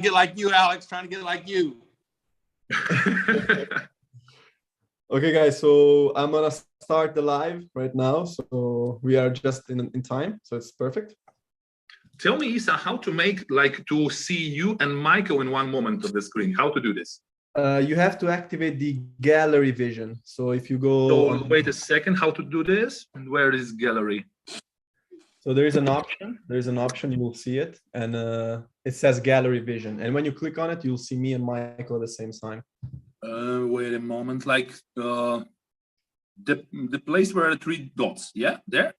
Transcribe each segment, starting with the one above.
get like you, Alex. Trying to get like you. Okay, guys. So I'm gonna start the live right now. So we are just in time. So it's perfect. Tell me, Isa, how to make to see you and Michael in one moment of the screen. How to do this? You have to activate the gallery vision. So if you go. So wait a second. How to do this? And where is gallery? So there is an option. There's an option. You will see it, and it says gallery vision. And when you click on it, you'll see me and Michael at the same time. Wait a moment. The place where the 3 dots. Yeah, there.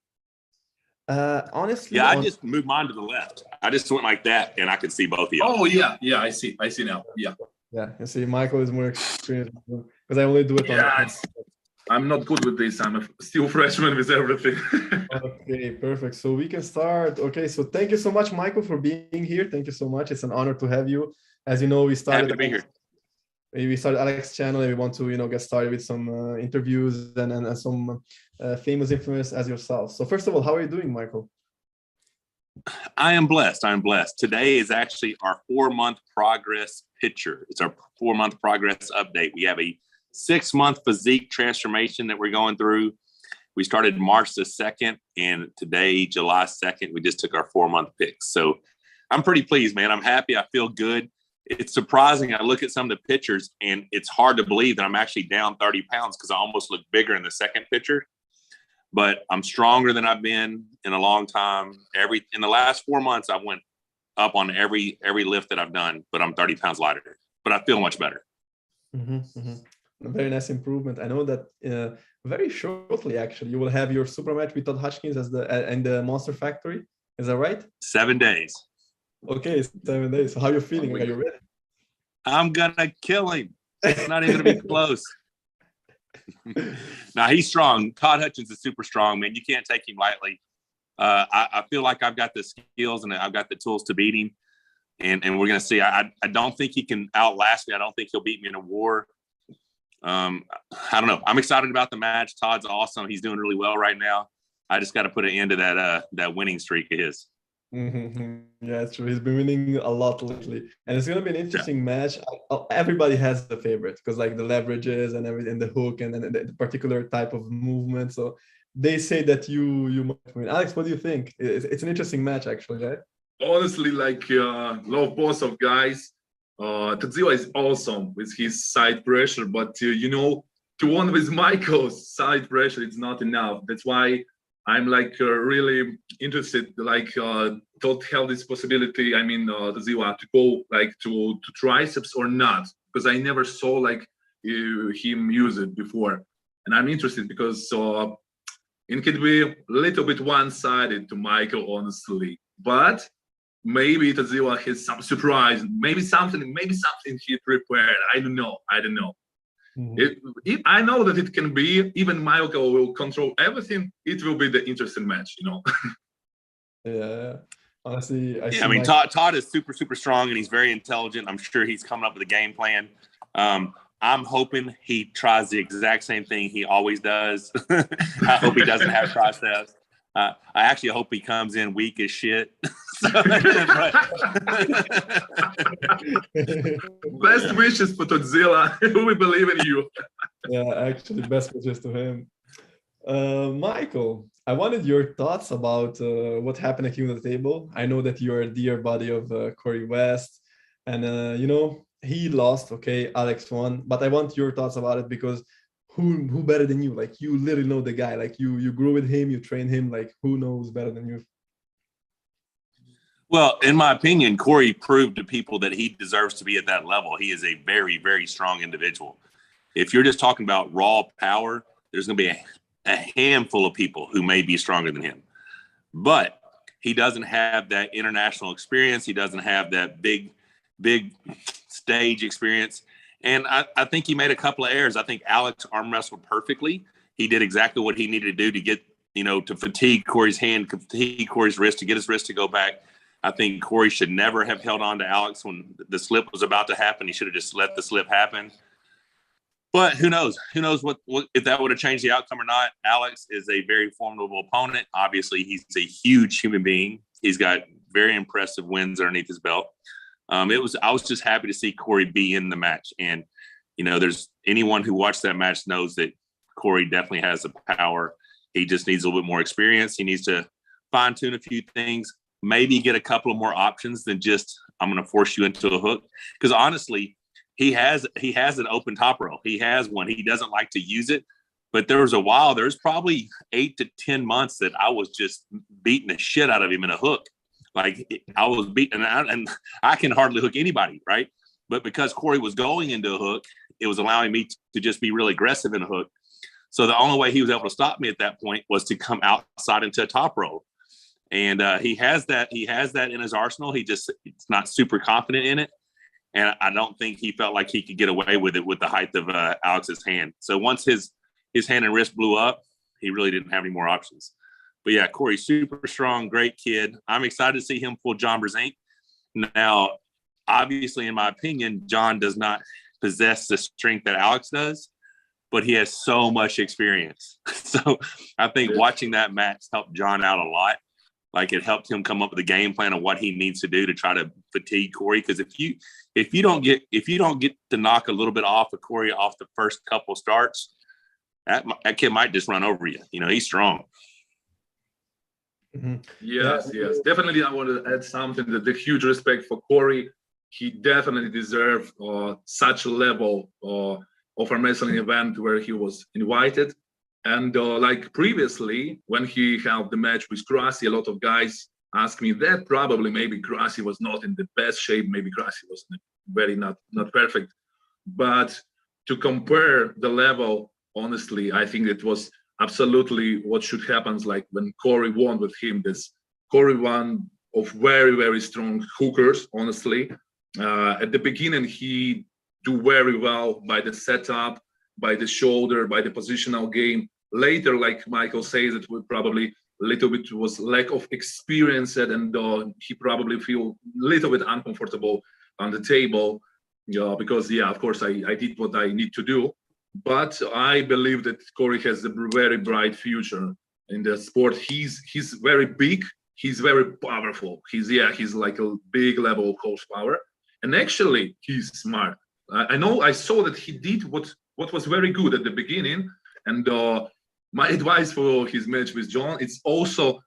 Honestly, yeah, I just moved mine to the left. I just went like that, and I could see both of you. Oh yeah, I see now. Yeah. You see, Michael is more experienced because I only do it on. I'm not good with this. I'm still freshman with everything. Okay, perfect. So we can start. Okay, so thank you so much, Michael, for being here. Thank you so much. It's an honor to have you. As you know, we started. Happy to be here. We started Alex's channel, and we want to, get started with some interviews and some famous influencers as yourself. So first of all, how are you doing, Michael? I am blessed. Today is actually our 4-month progress picture. It's our 4-month progress update. We have a 6-month physique transformation that we're going through. We started March the 2nd, and today, July 2nd, we just took our 4-month pics. So I'm pretty pleased, man. I'm happy. I feel good. It's surprising. I look at some of the pictures, and it's hard to believe that I'm actually down 30 pounds because I almost look bigger in the second picture. But I'm stronger than I've been in a long time. In the last 4 months, I went up on every lift that I've done, but I'm 30 pounds lighter. But I feel much better. A very nice improvement. I know that very shortly, actually, you will have your Supermatch with Todd Hutchins in the Monster Factory. Is that right? 7 days. Okay, 7 days. So how are you feeling? Are you ready? I'm gonna kill him. It's not even gonna be close. Now he's strong. Todd Hutchins is super strong, man. You can't take him lightly. I feel like I've got the skills and I've got the tools to beat him. And we're gonna see. I don't think he can outlast me. I don't think he'll beat me in a war. I don't know. I'm excited about the match. Todd's awesome. He's doing really well right now. I just got to put an end to that winning streak of his. Yeah, it's true. He's been winning a lot lately, and it's gonna be an interesting match. Everybody has a favorite because like the leverages and everything, the hook and the particular type of movement. So they say that you might win. Alex, what do you think? It's an interesting match, actually, right? Honestly, love both of guys. Toddzilla is awesome with his side pressure, but to one with Michael's side pressure, it's not enough. That's why I'm really interested, to have this possibility. I mean, Toddzilla to go to triceps or not, because I never saw him use it before, and I'm interested because it could be a little bit one-sided to Michael, honestly, but. Maybe Toddzilla has some surprise. Maybe something he prepared. I don't know. I know that it can be. Even Michael will control everything. It will be the interesting match, Yeah. Honestly, I mean, Todd is super, super strong, and he's very intelligent. I'm sure he's coming up with a game plan. I'm hoping he tries the exact same thing he always does. I hope he doesn't have triceps. I actually hope he comes in weak as shit. Best wishes for Toddzilla. We believe in you. Yeah, actually, best wishes to him. Michael, I wanted your thoughts about what happened at you on the table. I know that you're a dear buddy of Corey West, and he lost. Okay, Alex won, but I want your thoughts about it because. Who better than you? You literally know the guy. You grew with him, you train him. Who knows better than you? Well, in my opinion, Corey proved to people that he deserves to be at that level. He is a very, very strong individual. If you're just talking about raw power, there's going to be a handful of people who may be stronger than him. But he doesn't have that international experience. He doesn't have that big stage experience. And I think he made a couple of errors. I think Alex arm wrestled perfectly. He did exactly what he needed to do to get, to fatigue Corey's hand, fatigue Corey's wrist, to get his wrist to go back. I think Corey should never have held on to Alex when the slip was about to happen. He should have just let the slip happen. But who knows? Who knows what if that would have changed the outcome or not? Alex is a very formidable opponent. Obviously, he's a huge human being. He's got very impressive wins underneath his belt. I was just happy to see Corey be in the match. And, you know, there's anyone who watched that match knows that Corey definitely has the power. He just needs a little bit more experience. He needs to fine tune a few things, maybe get a couple of more options than just, I'm going to force you into a hook. Because honestly, he has an open top row. He has one. He doesn't like to use it. But there's probably 8 to 10 months that I was just beating the shit out of him in a hook. Like I was beating, and I can hardly hook anybody, right? But because Corey was going into a hook, it was allowing me to just be really aggressive in a hook. So the only way he was able to stop me at that point was to come outside into a top row. And he has that in his arsenal. He's not super confident in it. And I don't think he felt like he could get away with it with the height of Alex's hand. So once his hand and wrist blew up, he really didn't have any more options. But yeah, Corey's super strong, great kid. I'm excited to see him pull John Brzenk. Now, obviously, in my opinion, John does not possess the strength that Alex does, but he has so much experience. So I think watching that match helped John out a lot. Like it helped him come up with a game plan of what he needs to do to try to fatigue Corey. Because if you don't get to knock a little bit off of Corey off the first couple starts, that kid might just run over you. You know, he's strong. Mm-hmm. Yes. Definitely, I want to add something. That the huge respect for Corey. He definitely deserved such a level of a wrestling event where he was invited. And like previously, when he had the match with Krasi, a lot of guys asked me that probably maybe Krasi was not in the best shape. Maybe Krasi was very not perfect. But to compare the level, honestly, I think it was absolutely what should happen. Like when Corey won with him, this Corey won of very, very strong hookers, honestly. At the beginning, he do very well by the setup, by the shoulder, by the positional game. Later, like Michael says, it would probably a little bit was lack of experience, and he probably feel a little bit uncomfortable on the table. Because of course, I did what I need to do. But I believe that Corey has a very bright future in the sport. He's very big. He's very powerful. He's like a big level of horsepower. And actually, he's smart. I saw that he did what was very good at the beginning. And my advice for his match with John, it's also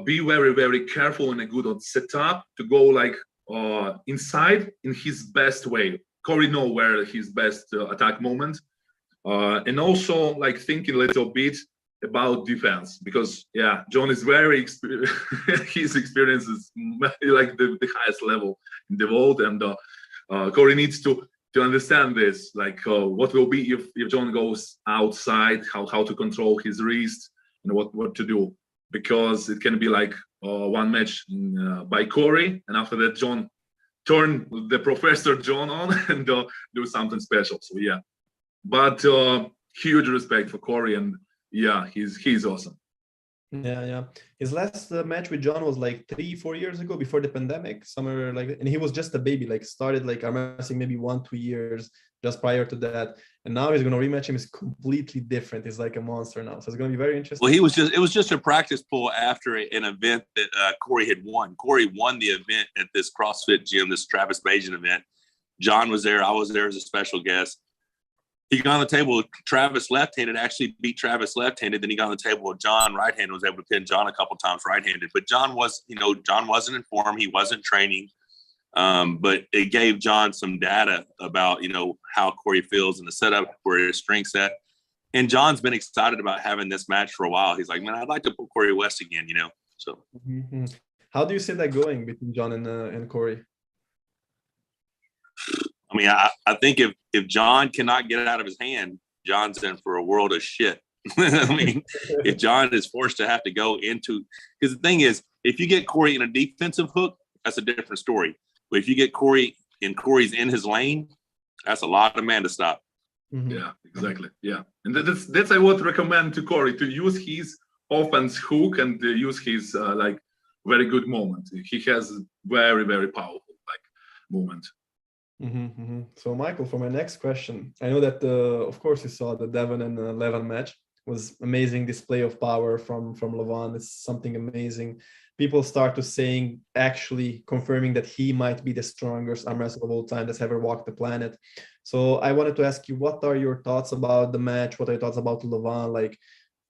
be very, very careful and a good setup to go like inside in his best way. Corey know where his best attack moment. And also like thinking a little bit about defense, because John is very his experience is like the highest level in the world, and Corey needs to understand this, like what will be if John goes outside, how to control his wrist and what to do, because it can be like one match by Corey, and after that John turn the Professor John on and do something special. So but huge respect for Corey, and he's awesome. Yeah. His last match with John was like 3-4 years ago, before the pandemic, somewhere like that. And he was just a baby, like started like amassing maybe 1-2 years just prior to that. And now he's gonna rematch him. Is completely different. He's like a monster now. So it's gonna be very interesting. Well, it was just a practice pull after an event that Corey had won. Corey won the event at this CrossFit gym, this Travis Bajan event. John was there. I was there as a special guest. He got on the table with Travis left-handed, actually beat Travis left-handed. Then he got on the table with John right-handed, was able to pin John a couple times right-handed. But John wasn't in form. He wasn't training. But it gave John some data about, how Corey feels in the setup, where his strength's at. And John's been excited about having this match for a while. He's like, man, I'd like to pull Corey West again, So. Mm-hmm. How do you see that going between John and Corey? I mean, I think if John cannot get it out of his hand, John's in for a world of shit. I mean, if John is forced to have to go into, because the thing is, if you get Corey in a defensive hook, that's a different story. But if you get Corey's in his lane, that's a lot of man to stop. Mm-hmm. Yeah, exactly. Yeah, and that's I would recommend to Corey to use his offense hook and use his like very good moment. He has very, very powerful like moment. Mm-hmm. So Michael, for my next question, I know that of course you saw the Devon and Levan match. It was amazing display of power from Levan. It's something amazing. people start to saying, actually confirming that he might be the strongest arm wrestler of all time that's ever walked the planet. So I wanted to ask you, what are your thoughts about the match? What are your thoughts about Levan? Like,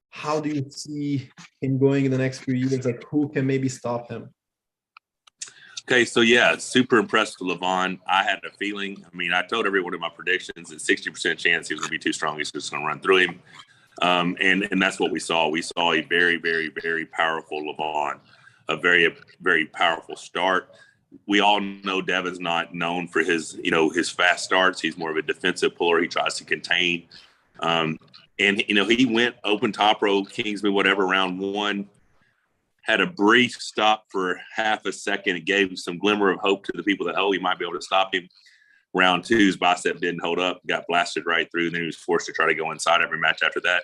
how do you see him going in the next few years? Like, who can maybe stop him? Okay, so yeah, super impressed with Levan. I had a feeling. I mean, I told everyone in my predictions that 60% chance he was going to be too strong. He's just going to run through him. And that's what we saw. We saw a very, very, very powerful Levan, a very, very powerful start. We all know Devin's not known for his, his fast starts. He's more of a defensive puller. He tries to contain. And, he went open top row, Kingsman, whatever, round one. Had a brief stop for half a second. It gave some glimmer of hope to the people that, he might be able to stop him. Round two, his bicep didn't hold up, got blasted right through. Then he was forced to try to go inside every match after that.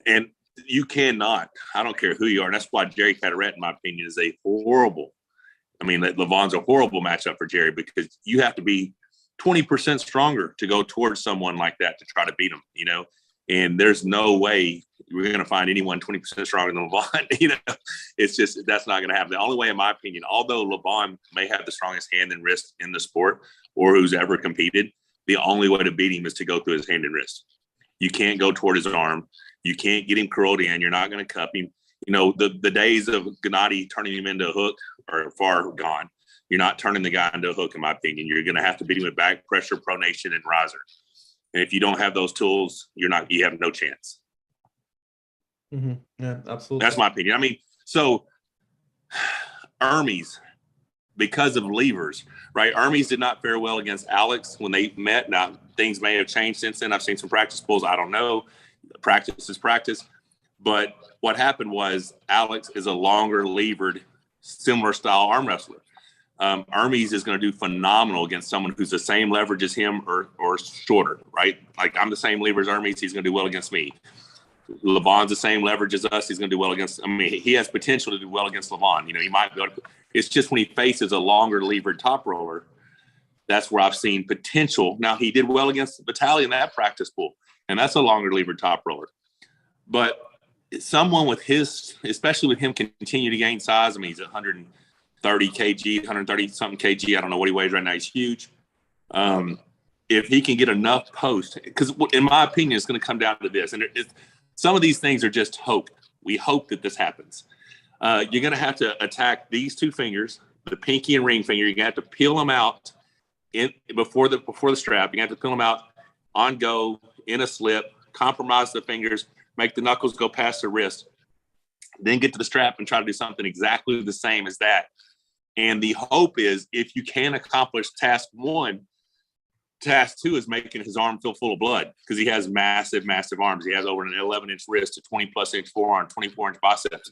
And you cannot, I don't care who you are. And that's why Jerry Cadorette, in my opinion, is Levan's a horrible matchup for Jerry, because you have to be 20% stronger to go towards someone like that to try to beat him, And there's no way we're going to find anyone 20% stronger than Levan. It's just, that's not going to happen. The only way, in my opinion, although Levan may have the strongest hand and wrist in the sport or who's ever competed, the only way to beat him is to go through his hand and wrist. You can't go toward his arm. You can't get him curled in. You're not going to cup him. The days of Genadi turning him into a hook are far gone. You're not turning the guy into a hook, in my opinion. You're going to have to beat him with back pressure, pronation, and riser. And if you don't have those tools, you have no chance. Mm-hmm. Yeah, absolutely. That's my opinion. So Ermes, because of levers, right? Ermes did not fare well against Alex when they met. Now, things may have changed since then. I've seen some practice pulls. I don't know. Practice is practice. But what happened was Alex is a longer levered, similar style arm wrestler. Ermes is going to do phenomenal against someone who's the same leverage as him or shorter, right? Like, I'm the same lever as Ermes. He's going to do well against me. Levan's the same leverage as us. He's going to do well against, he has potential to do well against Levan. He might be able to, it's just when he faces a longer levered top roller, that's where I've seen potential. Now, he did well against Vitaly in that practice pool, and that's a longer levered top roller. But someone with especially with him, continue to gain size. He's 130 kg, 130 something kg. I don't know what he weighs right now. He's huge. If he can get enough post, because in my opinion, it's going to come down to this. And some of these things are just hope. We hope that this happens. You're going to have to attack these two fingers, the pinky and ring finger. You're going to have to peel them out before the strap. You have to peel them out on go, in a slip, compromise the fingers, make the knuckles go past the wrist, then get to the strap and try to do something exactly the same as that. And the hope is, if you can accomplish task one, task two is making his arm feel full of blood, because he has massive, massive arms. He has over an 11-inch wrist, a 20-plus inch forearm, 24-inch biceps.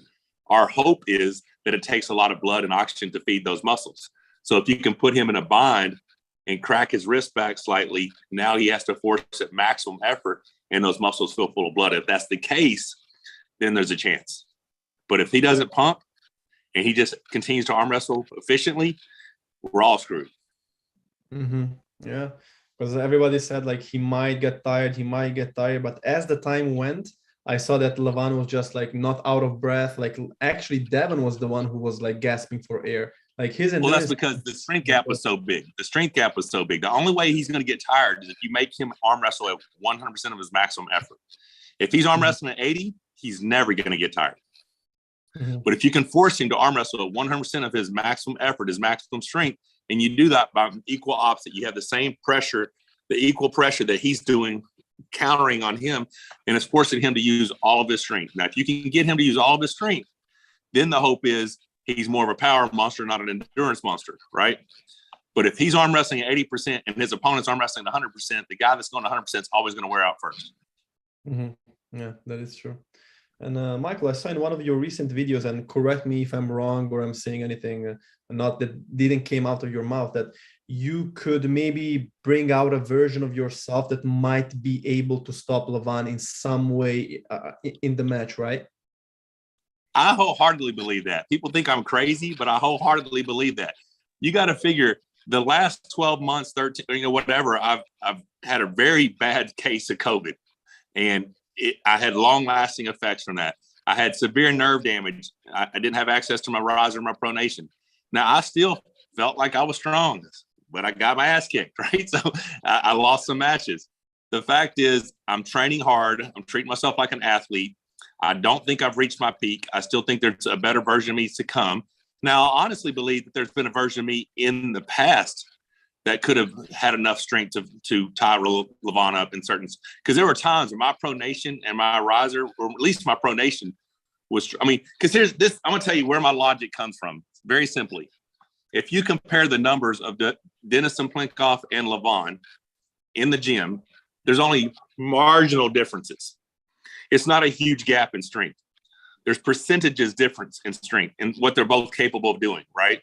Our hope is that it takes a lot of blood and oxygen to feed those muscles. So if you can put him in a bind and crack his wrist back slightly, now he has to force at maximum effort, and those muscles feel full of blood. If that's the case, then there's a chance. But if he doesn't pump and he just continues to arm wrestle efficiently, we're all screwed. Mm-hmm. Yeah, because everybody said like he might get tired, but as the time went, I saw that Levan was just like not out of breath. Like, actually Devin was the one who was like gasping for air. Like his endurance. Well, that's because the strength gap was so big. The only way he's going to get tired is if you make him arm wrestle at 100% of his maximum effort. If he's arm wrestling at 80, he's never going to get tired. Mm-hmm. But if you can force him to arm wrestle at 100% of his maximum effort, his maximum strength, and you do that by equal opposite, you have the same pressure, the equal pressure that he's doing, countering on him, and it's forcing him to use all of his strength. Now, if you can get him to use all of his strength, then the hope is he's more of a power monster, not an endurance monster, right? But if he's arm wrestling at 80% and his opponent's arm wrestling at 100%, the guy that's going 100% is always going to wear out first. Mm-hmm. Yeah, that is true. And Michael, I saw in one of your recent videos, and correct me if I'm wrong or I'm saying anything not that didn't came out of your mouth, that you could maybe bring out a version of yourself that might be able to stop Levan in some way in the match, right? I wholeheartedly believe that. People think I'm crazy, but I wholeheartedly believe that. You got to figure the last 12 months, 13, whatever, I've had a very bad case of COVID, and I had long-lasting effects from that. I had severe nerve damage. I didn't have access to my riser and my pronation. Now, I still felt like I was strong, but I got my ass kicked, right? So I lost some matches. The fact is, I'm training hard. I'm treating myself like an athlete. I don't think I've reached my peak. I still think there's a better version of me to come. Now, I honestly believe that there's been a version of me in the past that could have had enough strength to tie Levan up in certain, because there were times where my pronation and my riser, or at least my pronation was, I mean, because here's this, I'm going to tell you where my logic comes from. Very simply, if you compare the numbers of Denis Plinkoff and Levan in the gym, there's only marginal differences. It's not a huge gap in strength. There's percentages difference in strength and what they're both capable of doing, right?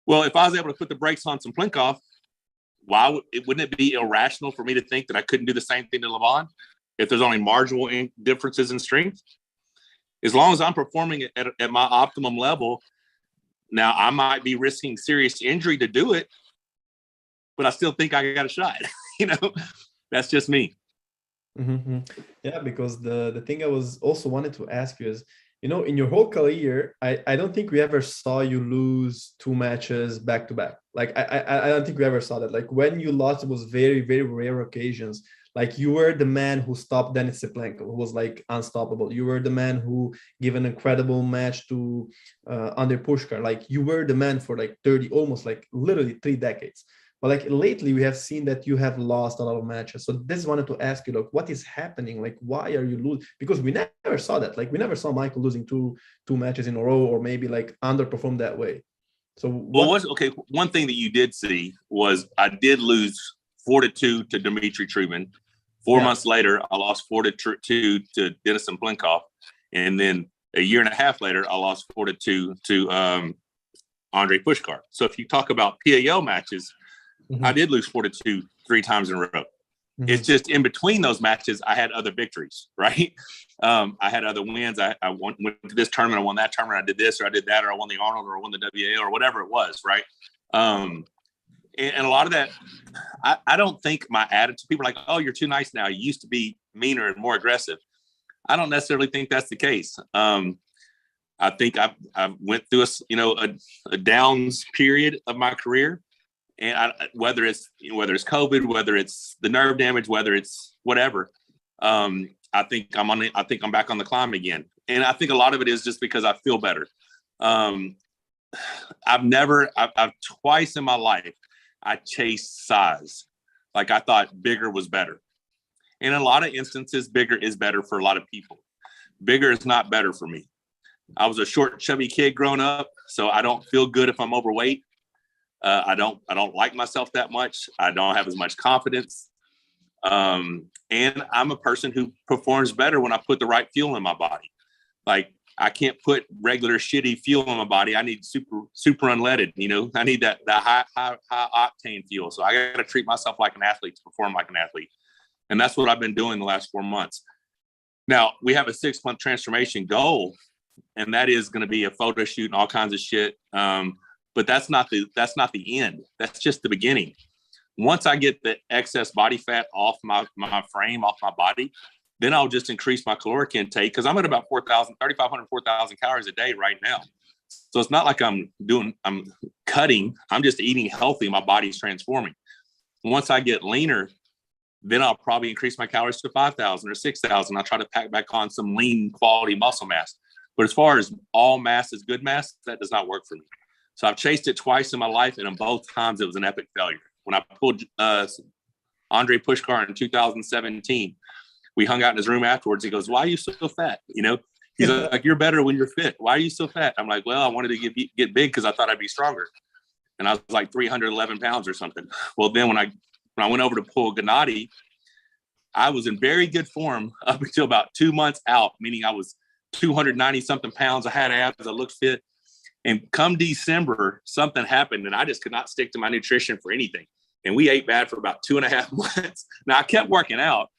Well, if I was able to put the brakes on some Plinkoff, wouldn't it be irrational for me to think that I couldn't do the same thing to Levan if there's only marginal differences in strength? As long as I'm performing at my optimum level, now I might be risking serious injury to do it, but I still think I got a shot. That's just me. Mm-hmm. Yeah, because the thing I was also wanted to ask you is, in your whole career, I don't think we ever saw you lose 2 matches back to back. Like I don't think we ever saw that. Like when you lost, it was very, very rare occasions. Like you were the man who stopped Denis Plinkoff, who was like unstoppable. You were the man who gave an incredible match to Andrei Pushkar. Like you were the man for like 30, almost like literally 3 decades. But like lately, we have seen that you have lost a lot of matches. So this wanted to ask you, like, what is happening? Like, why are you losing? Because we never saw that. Like, we never saw Michael losing two matches in a row, or maybe like underperform that way. So one thing that you did see was I did lose 4-2 to Dmitry Trubin. 4 months later, I lost 4-2 to Denis Plinkoff, and then a year and a half later, I lost 4-2 to Andrei Pushkar. So if you talk about PAO matches, I did lose 4-2 3 times in a row. It's just in between those matches, I had other victories, right? I had other wins. I went to this tournament, I won that tournament, I did this, or I did that, or I won the Arnold, or I won the WA, or whatever it was, right? And a lot of that, I don't think my attitude, people are like, oh, you're too nice now. You used to be meaner and more aggressive. I don't necessarily think that's the case. I think I went through a downs period of my career. And whether it's COVID, whether it's the nerve damage, whether it's whatever, I think I'm back on the climb again. And I think a lot of it is just because I feel better. I've twice in my life, I chased size. Like I thought bigger was better. And in a lot of instances, bigger is better for a lot of people. Bigger is not better for me. I was a short, chubby kid growing up, so I don't feel good if I'm overweight. I don't like myself that much. I don't have as much confidence. And I'm a person who performs better when I put the right fuel in my body. Like I can't put regular shitty fuel in my body. I need super unleaded, I need that high octane fuel. So I got to treat myself like an athlete to perform like an athlete. And that's what I've been doing the last 4 months. Now we have a 6-month transformation goal, and that is going to be a photo shoot and all kinds of shit. But that's not the end. That's just the beginning. Once I get the excess body fat off my frame, off my body, then I'll just increase my caloric intake, because I'm at about 3,500, 4,000 calories a day right now. So it's not like I'm cutting. I'm just eating healthy. My body's transforming. Once I get leaner, then I'll probably increase my calories to 5,000 or 6,000. I'll try to pack back on some lean quality muscle mass. But as far as all mass is good mass, that does not work for me. So I've chased it twice in my life, and in both times it was an epic failure. When I pulled Andrei Pushkar in 2017, we hung out in his room afterwards. He goes, "Why are you so fat?" He's like, "You're better when you're fit. Why are you so fat?" I'm like, "Well, I wanted to get big because I thought I'd be stronger." And I was like 311 pounds or something. Well, then when I went over to pull Genadi, I was in very good form up until about 2 months out, meaning I was 290 something pounds. I had abs. I looked fit. And come December, something happened, and I just could not stick to my nutrition for anything. And we ate bad for about 2.5 months. Now, I kept working out,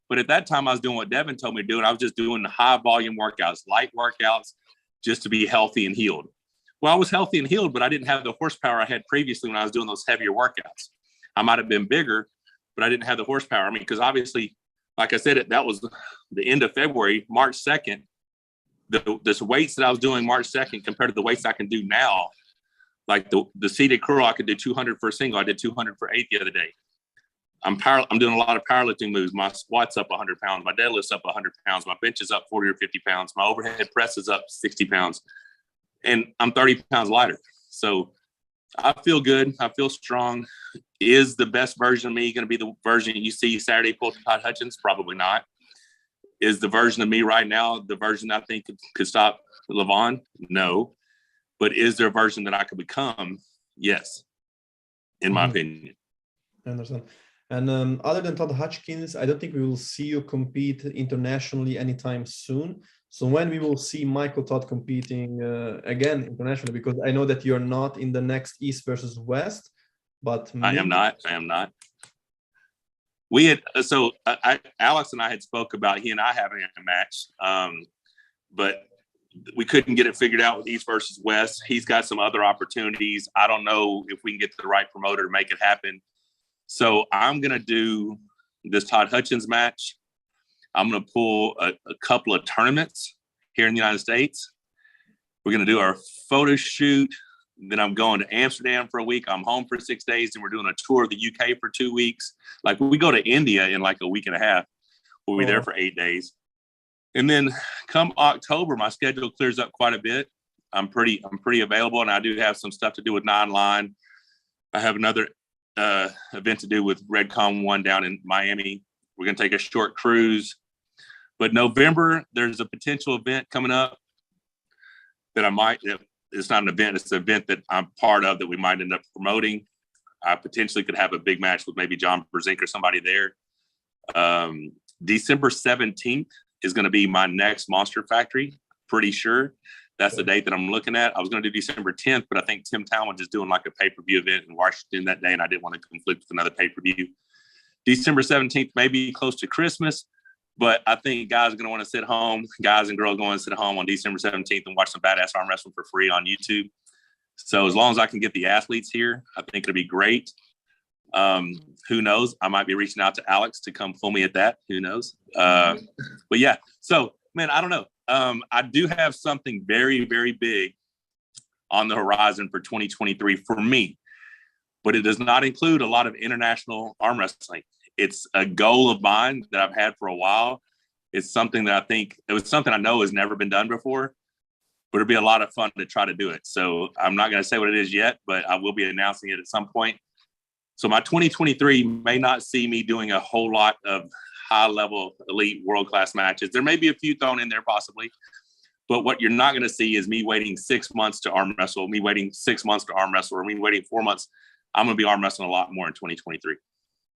but at that time, I was doing what Devin told me to do, and I was just doing the high volume workouts, light workouts, just to be healthy and healed. Well, I was healthy and healed, but I didn't have the horsepower I had previously when I was doing those heavier workouts. I might have been bigger, but I didn't have the horsepower. I mean, because obviously, like I said, that was the end of February. March 2nd, this weights that I was doing March 2nd compared to the weights I can do now, like the seated curl, I could do 200 for a single. I did 200 for 8 the other day. I'm doing a lot of powerlifting moves. My squat's up 100 pounds. My deadlift's up 100 pounds. My bench is up 40 or 50 pounds. My overhead press is up 60 pounds. And I'm 30 pounds lighter. So I feel good. I feel strong. Is the best version of me going to be the version you see Saturday pull Todd Hutchins? Probably not. Is the version of me right now the version I think could stop Levan? No. But is there a version that I could become? Yes, in my opinion. I understand. And other than Todd Hutchins, I don't think we will see you compete internationally anytime soon. So when we will see Michael Todd competing again internationally, because I know that you're not in the next East versus West, but I am not. We had Alex and I had spoke about he and I having a match, but we couldn't get it figured out with East versus West. He's got some other opportunities. I don't know if we can get the right promoter to make it happen. So I'm going to do this Todd Hutchins match. I'm going to pull a couple of tournaments here in the United States. We're going to do our photo shoot. Then I'm going to Amsterdam for a week. I'm home for 6 days. And we're doing a tour of the UK for 2 weeks. Like we go to India in like a week and a half. We'll be there for 8 days. And then come October, my schedule clears up quite a bit. I'm pretty available, and I do have some stuff to do with Nine-Line. I have another event to do with Redcon 1 down in Miami. We're going to take a short cruise. But November, there's a potential event coming up that it's not an event, it's an event that I'm part of that we might end up promoting. I potentially could have a big match with maybe John Brzenk or somebody there. December 17th is going to be my next Monster Factory. Pretty sure that's the date that I'm looking at. I was going to do December 10th, but I think Tim Talmadge is doing like a pay-per-view event in Washington that day, and I didn't want to conflict with another pay-per-view. December 17th may be close to Christmas, but I think guys are going to want to sit home. Guys and girls going to sit home on December 17th and watch some badass arm wrestling for free on YouTube. So as long as I can get the athletes here, I think it'll be great. Who knows? I might be reaching out to Alex to come pull me at that. Who knows? But yeah, so man, I don't know. I do have something very, very big on the horizon for 2023 for me, but it does not include a lot of international arm wrestling. It's a goal of mine that I've had for a while. It's something that I know has never been done before, but it'll be a lot of fun to try to do it. So I'm not going to say what it is yet, but I will be announcing it at some point. So my 2023 may not see me doing a whole lot of high-level elite world-class matches. There may be a few thrown in there possibly, but what you're not going to see is me waiting 6 months to arm wrestle, me waiting 6 months to arm wrestle, or me waiting 4 months. I'm going to be arm wrestling a lot more in 2023.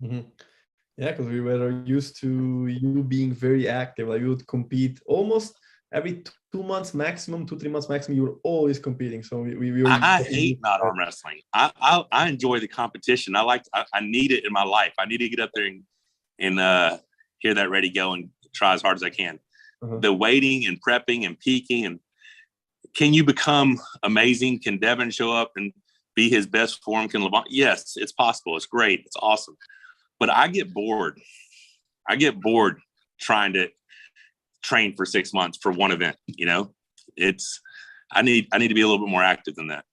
Mm-hmm. Yeah, because we were used to you being very active. Like you would compete almost every 2 months maximum, 2-3 months maximum. You were always competing. So we were. I hate not arm wrestling. I enjoy the competition. I need it in my life. I need to get up there and hear that ready go and try as hard as I can. Uh-huh. The waiting and prepping and peaking, and can you become amazing? Can Devin show up and be his best form? Can Levan? Yes, it's possible. It's great. It's awesome. But I get bored. Trying to train for 6 months for one event. You know, I need to be a little bit more active than that.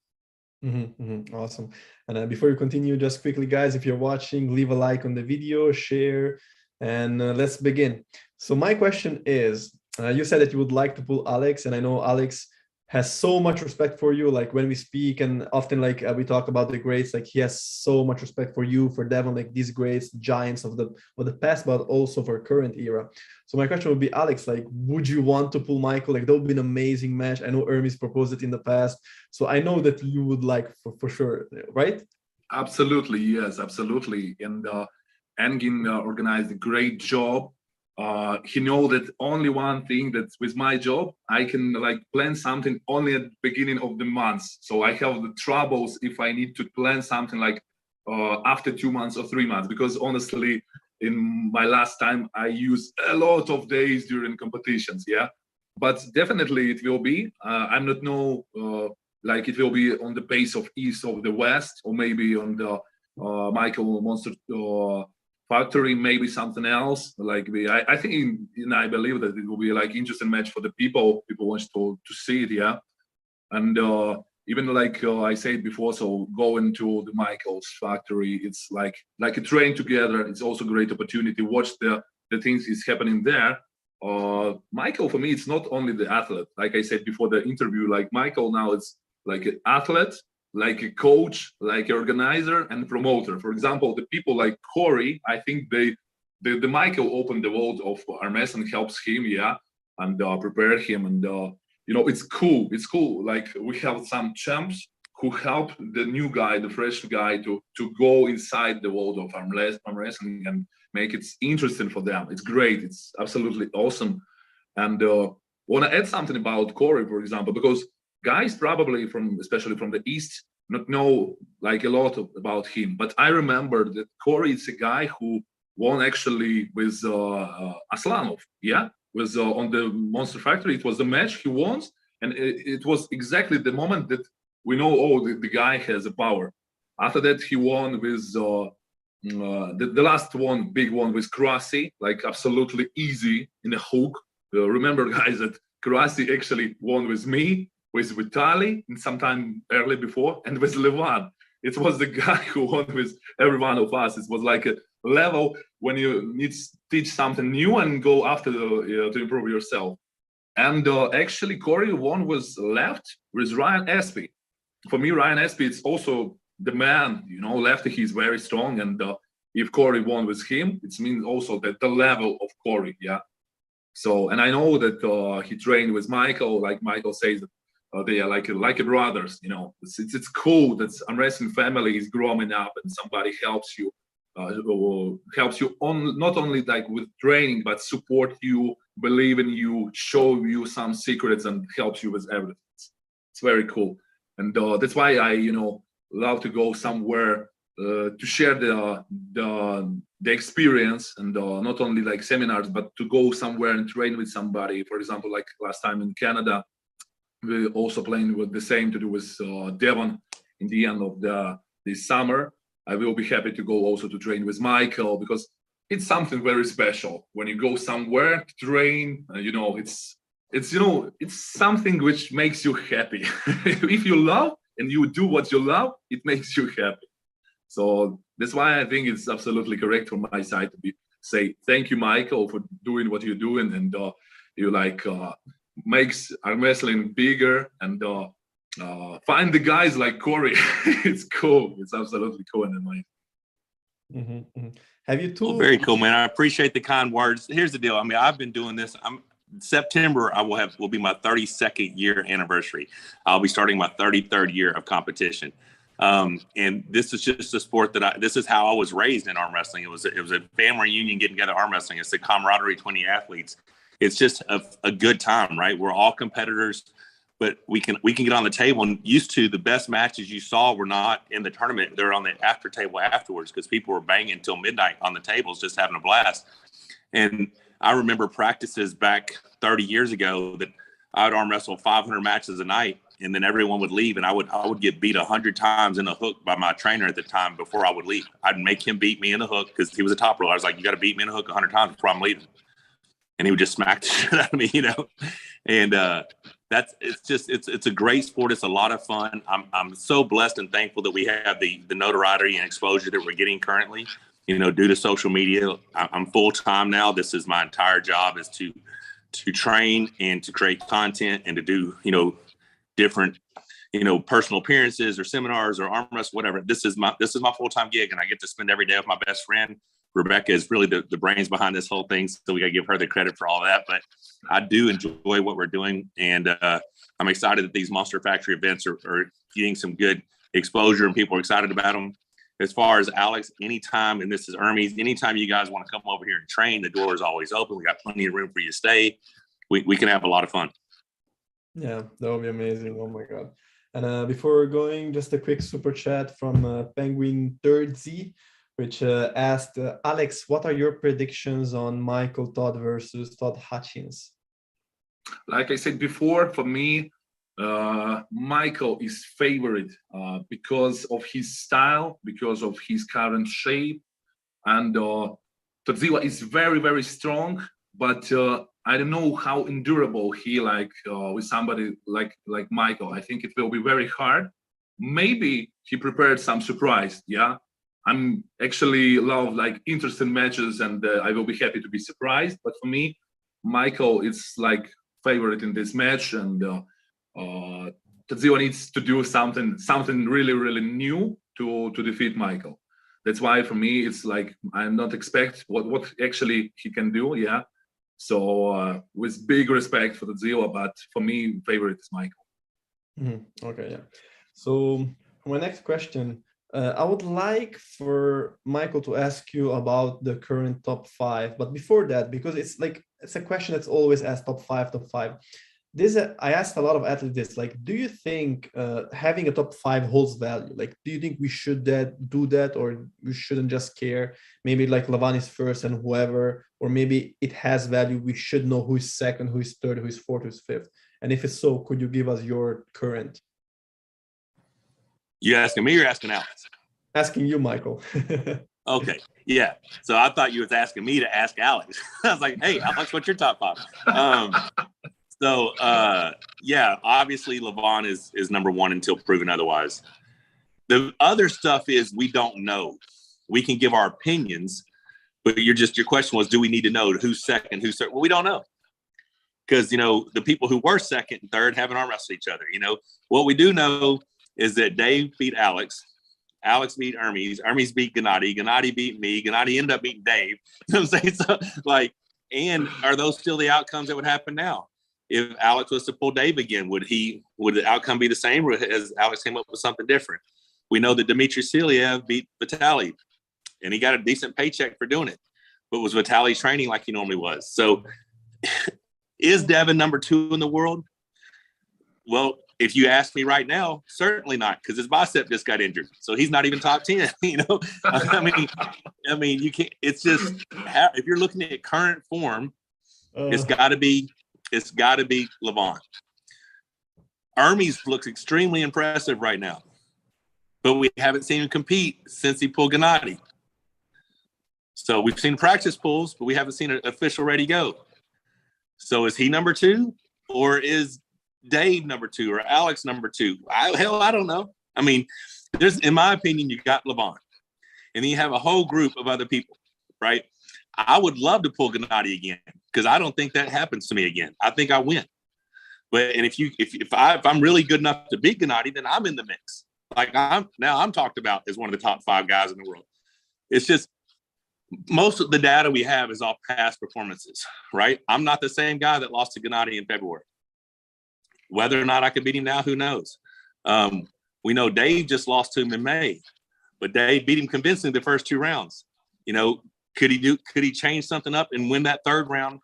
Mm-hmm, mm-hmm. Awesome. And before you continue, just quickly, guys, if you're watching, leave a like on the video, share, and let's begin. So my question is, you said that you would like to pull Alex, and I know Alex has so much respect for you. Like when we speak and often like we talk about the greats, like he has so much respect for you, for Devin, like these greats, giants of the past, but also for current era. So my question would be, Alex, like, would you want to pull Michael? Like that would be an amazing match. I know Ermes proposed it in the past. So I know that you would like for sure, right? Absolutely. Yes, absolutely. And Engin organized a great job. He know that only one thing, that with my job, I can like plan something only at the beginning of the month. So I have the troubles if I need to plan something like after 2 months or 3 months, because honestly, in my last time, I used a lot of days during competitions. Yeah, but definitely it will be. I'm not know like it will be on the pace of East of the West, or maybe on the Michael Monster factory, maybe something else. Like I think, I believe that it will be like interesting match for the people. People want to see it, yeah. And even like I said before, so going to the Michael's factory, it's like a train together. It's also a great opportunity to watch the things is happening there. Michael, for me, it's not only the athlete. Like I said before the interview, like Michael now it's like an athlete, like a coach, like an organizer and promoter. For example, the people like Corey, I think the Michael opened the world of Ermes and helps him, yeah, and prepare him. And it's cool. It's cool. Like we have some champs who help the new guy, the fresh guy, to go inside the world of arm wrestling and make it interesting for them. It's great. It's absolutely awesome. And want to add something about Corey, for example, because guys probably especially from the East, not know like a lot about him. But I remember that Corey is a guy who won actually with Aslanov, yeah? Was on the Monster Factory. It was the match he won, and it was exactly the moment that we know, oh, the guy has a power. After that, he won with the last one, big one, with Krasi, like absolutely easy in a hook. Remember, guys, that Krasi actually won with me, with Vitaly, and sometime early before, and with Levan. It was the guy who won with every one of us. It was like a level when you need to teach something new and go after to improve yourself. And actually, Corey won was left with Ryan Espy. For me, Ryan Espy is also the man. Lefty, he's very strong. And if Corey won with him, it means also that the level of Corey, yeah. So, and I know that he trained with Michael, like Michael says, they are like brothers. It's cool that a wrestling family is growing up and somebody helps you on not only like with training, but support you, believe in you, show you some secrets, and helps you with everything. It's very cool. And that's why I love to go somewhere to share the experience, and not only like seminars, but to go somewhere and train with somebody. For example, like last time in Canada, we also playing with the same to do with Devon in the end of this summer. I will be happy to go also to train with Michael, because it's something very special when you go somewhere to train. It's something which makes you happy. If you love and you do what you love, it makes you happy. So that's why I think it's absolutely correct from my side to say thank you, Michael, for doing what you're doing, and you makes arm wrestling bigger, and find the guys like Corey. It's cool. It's absolutely cool in my. Have you two? Well, very cool, man. I appreciate the kind words. Here's the deal. I mean, I've been doing this. September, will be my 32nd year anniversary. I'll be starting my 33rd year of competition. And this is just a sport this is how I was raised in arm wrestling. It was a family reunion, getting together arm wrestling. It's the camaraderie, 20 athletes. It's just a good time, right? We're all competitors, but we can get on the table. And used to, the best matches you saw were not in the tournament. They're on the after table afterwards, because people were banging till midnight on the tables, just having a blast. And I remember practices back 30 years ago that I would arm wrestle 500 matches a night, and then everyone would leave, and I would get beat 100 times in the hook by my trainer at the time before I would leave. I'd make him beat me in the hook because he was a top roller. I was like, you got to beat me in the hook 100 times before I'm leaving. And he would just smack the shit out of me, And it's a great sport. It's a lot of fun. I'm so blessed and thankful that we have the notoriety and exposure that we're getting currently. Due to social media, I'm full time now. This is my entire job, is to train and to create content and to do different personal appearances or seminars or arm wrestling, whatever. This is my full time gig, and I get to spend every day with my best friend. Rebecca is really the brains behind this whole thing, so we got to give her the credit for all that. But I do enjoy what we're doing, and I'm excited that these Monster Factory events are getting some good exposure, and people are excited about them. As far as Alex, anytime, and this is Ermes, anytime you guys want to come over here and train, the door is always open. We got plenty of room for you to stay. We can have a lot of fun. Yeah, that would be amazing. Oh my God. And before we're going, just a quick super chat from Penguin Toddzilla, which asked, Alex, what are your predictions on Michael Todd versus Todd Hutchins? Like I said before, for me, Michael is favorite because of his style, because of his current shape. And Toddzilla is very, very strong, but I don't know how endurable he with somebody like Michael. I think it will be very hard. Maybe he prepared some surprise. Yeah, I'm actually love interesting matches, and I will be happy to be surprised. But for me, Michael is favorite in this match, and Toddzilla needs to do something really, really new to defeat Michael. That's why for me it's I'm not expect what actually he can do. Yeah. So with big respect for Toddzilla, but for me, favorite is Michael. Okay, yeah. So for my next question, I would like for Michael to ask you about the current top 5. But before that, because it's a question that's always asked, top 5, top 5. I asked a lot of athletes this, do you think having a top 5 holds value? Do you think we should do that, or we shouldn't just care? Maybe Levan is first and whoever, or maybe it has value. We should know who is second, who is third, who is fourth, who is fifth. And if it's so, could you give us your current? You asking me or asking Alex? Asking you, Michael. Okay. Yeah. So I thought you was asking me to ask Alex. I was like, hey, Alex, what's your top 5? So, yeah, obviously Levan is number 1 until proven otherwise. The other stuff is we don't know. We can give our opinions, but your question was, do we need to know who's second, who's third? Well, we don't know. Because, the people who were second and third haven't arm wrestled each other. What we do know is that Dave beat Alex. Alex beat Ermes. Ermes beat Genadi. Genadi beat me. Genadi ended up beating Dave. You know what I'm saying? So, and are those still the outcomes that would happen now? If Alex was to pull Dave again, would the outcome be the same, or has Alex came up with something different? We know that Dmitry Siliev beat Vitaly, and he got a decent paycheck for doing it. But was Vitaly training like he normally was? So is Devin number 2 in the world? Well, if you ask me right now, certainly not, because his bicep just got injured. So he's not even top 10, I mean, you can't, it's just, if you're looking at current form, it's got to be Levan. Ermes looks extremely impressive right now, but we haven't seen him compete since he pulled Genadi. So we've seen practice pulls, but we haven't seen an official ready go. So is he number 2, or is Dave number 2, or Alex number 2? I don't know. I mean, in my opinion, you got Levan, and then you have a whole group of other people, right? I would love to pull Genadi again, because I don't think that happens to me again. I think I win. But if I'm really good enough to beat Genadi, then I'm in the mix. I'm talked about as one of the top 5 guys in the world. It's just most of the data we have is all past performances, right? I'm not the same guy that lost to Genadi in February. Whether or not I could beat him now, who knows? We know Dave just lost to him in May, but Dave beat him convincingly the first 2 rounds. Could he change something up and win that 3rd round?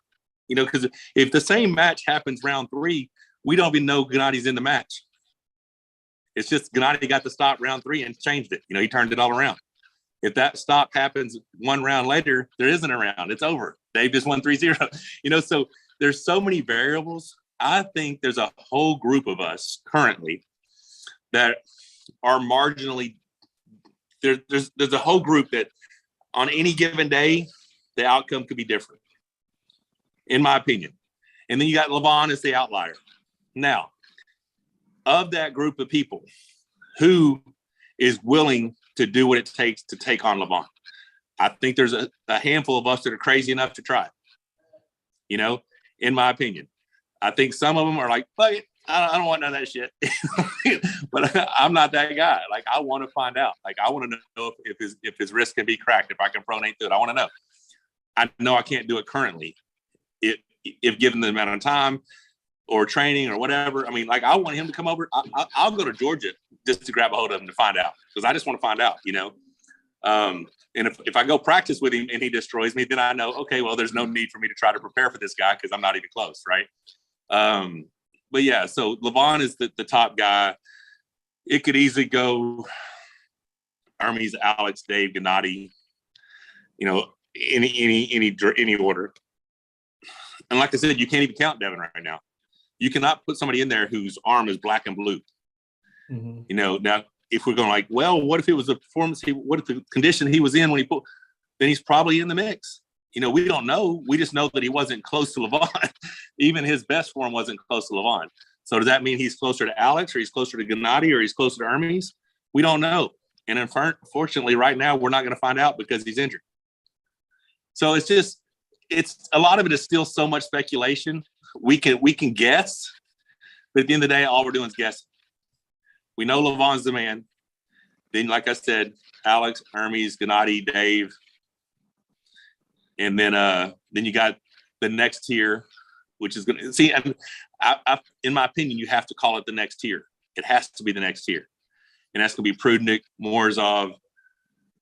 Because if the same match happens round 3, we don't even know Genadi's in the match. It's just Genadi got the stop round 3 and changed it. He turned it all around. If that stop happens 1 round later, there isn't a round. It's over. Dave just won 3-0. So there's so many variables. I think there's a whole group of us currently that are marginally there's a whole group that on any given day, the outcome could be different, in my opinion. And then you got Levan as the outlier. Now, of that group of people, who is willing to do what it takes to take on Levan? I think there's a handful of us that are crazy enough to try it, in my opinion. I think some of them are like, fuck it, I don't want none of that shit. But I'm not that guy. I want to find out. I want to know if his wrist can be cracked, if I can pronate through it. I want to know. I know I can't do it currently. If given the amount of time or training or whatever. I mean, I want him to come over. I'll go to Georgia just to grab a hold of him to find out, because I just want to find out, And if I go practice with him and he destroys me, then I know, okay, well, there's no need for me to try to prepare for this guy because I'm not even close, right? But yeah, so Levan is the top guy. It could easily go Ermes, Alex, Dave, Genadi, any order. And like I said, you can't even count Devin right now. You cannot put somebody in there whose arm is black and blue. Mm-hmm. Now if we're going what if it was a performance? What if the condition he was in when he pulled? then he's probably in the mix. You know, we don't know. We just know that he wasn't close to Levan. Even his best form wasn't close to Levan. So does that mean he's closer to Alex, or he's closer to Genadi, or he's closer to Ermes? We don't know. And unfortunately, right now, we're not going to find out because he's injured. So it's a lot of it is still so much speculation. We can guess, but at the end of the day, all we're doing is guessing. We know Levan's the man. Then, like I said, Alex, Ermes, Genadi, Dave. And then you got the next tier, which is going to see. And in my opinion, you have to call it the next tier. It has to be the next tier, and that's going to be Prudnik, Morozov,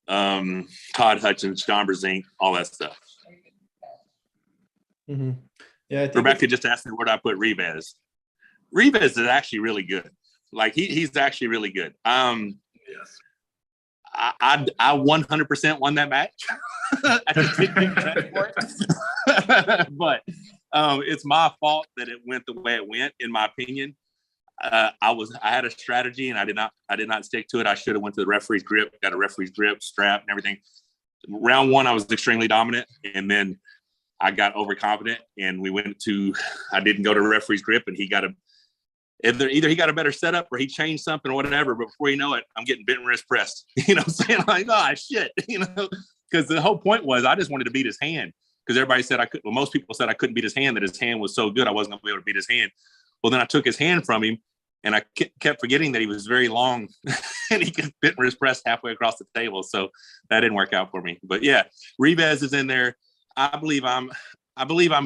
Todd Hutchins, John Brzenk, all that stuff. Mm-hmm. Yeah, I think Rebecca just asked me where do I put Revaz. Revaz is actually really good. Like he's actually really good. Yes. I 100% won that match. I just didn't get for it. But it's my fault that it went the way it went, in my opinion. I had a strategy and I did not stick to it. I should have went to the referee's grip, got a referee's grip, strap, and everything. Round one, I was extremely dominant, and then I got overconfident, and I didn't go to referee's grip, and either he got a better setup or he changed something or whatever. But before you know it, I'm getting bent wrist pressed. You know what I'm saying? Like, oh shit, you know, because the whole point was I just wanted to beat his hand, because everybody said most people said I couldn't beat his hand, that his hand was so good I wasn't gonna be able to beat his hand. Well, then I took his hand from him, and I kept forgetting that he was very long and he could bent wrist press halfway across the table. So that didn't work out for me. But yeah, Revaz is in there. I believe I'm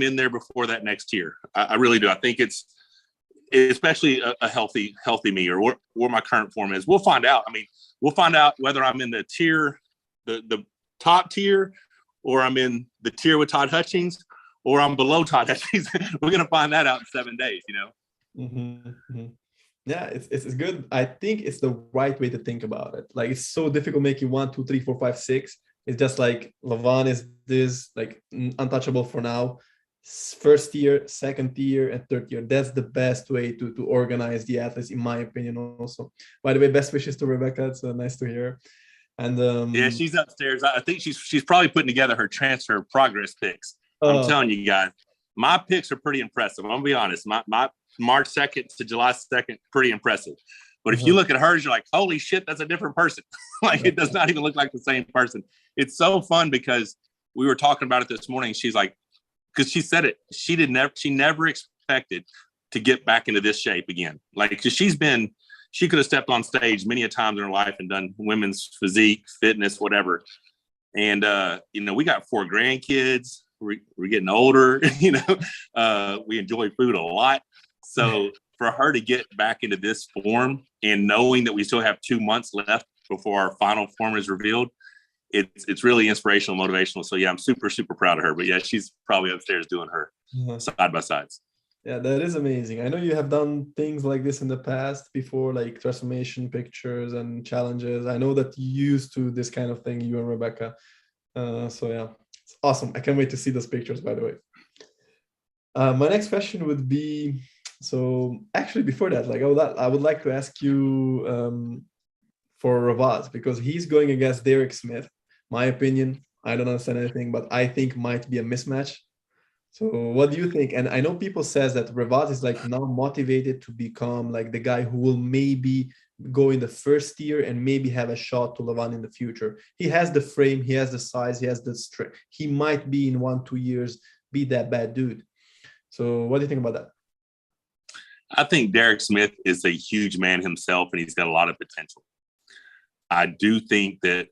in there before that next tier. I really do. I think it's especially a healthy me, or where my current form is. We'll find out. I mean, we'll find out whether I'm in the tier, the top tier, or I'm in the tier with Todd Hutchings, or I'm below Todd Hutchings. We're going to find that out in 7 days, you know? Mm-hmm, mm-hmm. Yeah, it's good. I think it's the right way to think about it. Like, it's so difficult making 1, 2, 3, 4, 5, 6. It's just like Levan is this, like, untouchable for now. First tier, second tier, and third tier. That's the best way to organize the athletes, in my opinion. Also, by the way, best wishes to Rebecca. It's nice to hear. And yeah, she's upstairs. I think she's probably putting together her transfer progress picks. I'm telling you guys, my picks are pretty impressive. I'm gonna be honest. My March 2nd to July 2nd, pretty impressive. But if you look at hers, you're like, holy shit, that's a different person. Like, it does not even look like the same person. It's so fun because we were talking about it this morning. She's like, because she said it, she never expected to get back into this shape again. Like, because she could have stepped on stage many a times in her life and done women's physique, fitness, whatever. And, you know, we got 4 grandkids. We're getting older, you know, we enjoy food a lot. So for her to get back into this form, and knowing that we still have 2 months left before our final form is revealed, it's really inspirational, motivational. So yeah, I'm super, super proud of her. But yeah, she's probably upstairs doing her side by sides. Yeah, that is amazing. I know you have done things like this in the past before, like transformation pictures and challenges. I know that you used to this kind of thing, you and Rebecca. So yeah, it's awesome. I can't wait to see those pictures, by the way. My next question would be, so actually before that, like I would like to ask you for Revaz, because he's going against Derek Smith. My opinion, I don't understand anything, but I think might be a mismatch. So what do you think? And I know people says that Revaz is like now motivated to become like the guy who will maybe go in the first tier and maybe have a shot to Levan in the future. He has the frame, he has the size, he has the strength. He might be in 1-2 years be that bad dude. So what do you think about that? I think Derek Smith is a huge man himself, and he's got a lot of potential. I do think that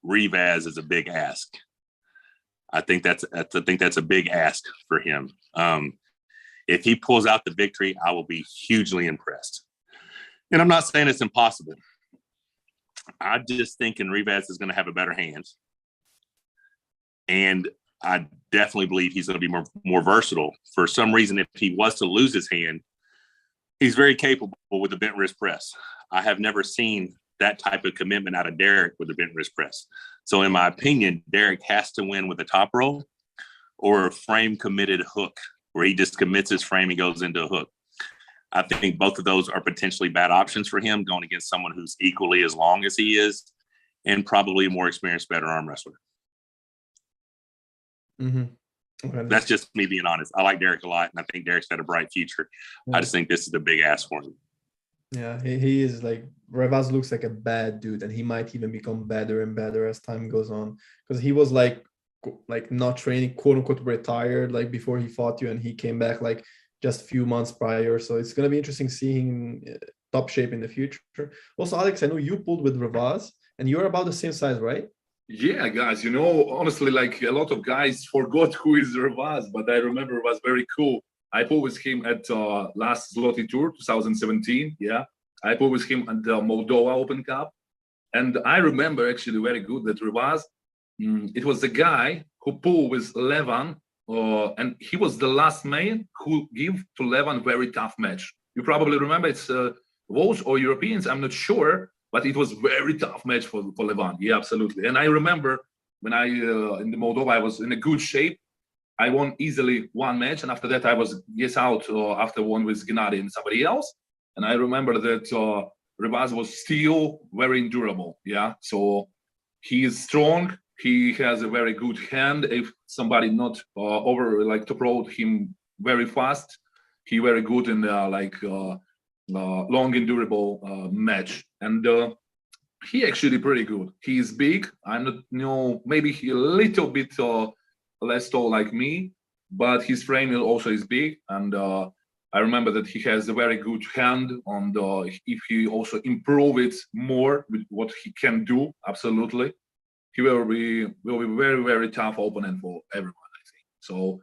Revaz is a big ask. I think that's a big ask for him. If he pulls out the victory, I will be hugely impressed. And I'm not saying it's impossible. I just think Revaz is going to have a better hand. And I definitely believe he's going to be more versatile. For some reason, if he was to lose his hand, he's very capable with the bent wrist press. I have never seen that type of commitment out of Derek with the bent wrist press. So in my opinion, Derek has to win with a top roll or a frame committed hook, where he just commits his frame and goes into a hook. I think both of those are potentially bad options for him going against someone who's equally as long as he is and probably a more experienced, better arm wrestler. Mm-hmm. Okay. That's just me being honest. I like Derek a lot, and I think Derek's got a bright future. Yeah. I just think this is a big ask for him. Yeah, he is like, Revaz looks like a bad dude, and he might even become better and better as time goes on, because he was like not training, quote unquote, retired like before he fought you, and he came back like just a few months prior. So it's gonna be interesting seeing him top shape in the future. Also, Alex, I know you pulled with Revaz, and you're about the same size, right? Yeah, guys, honestly, like a lot of guys forgot who is Revaz, but I remember it was very cool. I pulled with him at last Zloty Tour 2017. Yeah, I pulled with him at the Moldova Open Cup, and I remember actually very good that Revaz. It was the guy who pulled with Levan, and he was the last man who gave to Levan very tough match. You probably remember it's Walsh or Europeans, I'm not sure, but it was very tough match for Levan. Yeah, absolutely. And I remember when I in the Moldova, I was in a good shape. I won easily one match, and after that, I was out after one with Genadi and somebody else. And I remember that Revaz was still very endurable. Yeah, so he is strong. He has a very good hand. If somebody not top road him very fast, he very good in long endurable match. And he actually pretty good. He is big. I'm not maybe he a little bit less tall like me, but his frame also is big. And I remember that he has a very good hand. And if he also improve it more with what he can do, absolutely, he will be very, very tough opponent for everyone, I think. So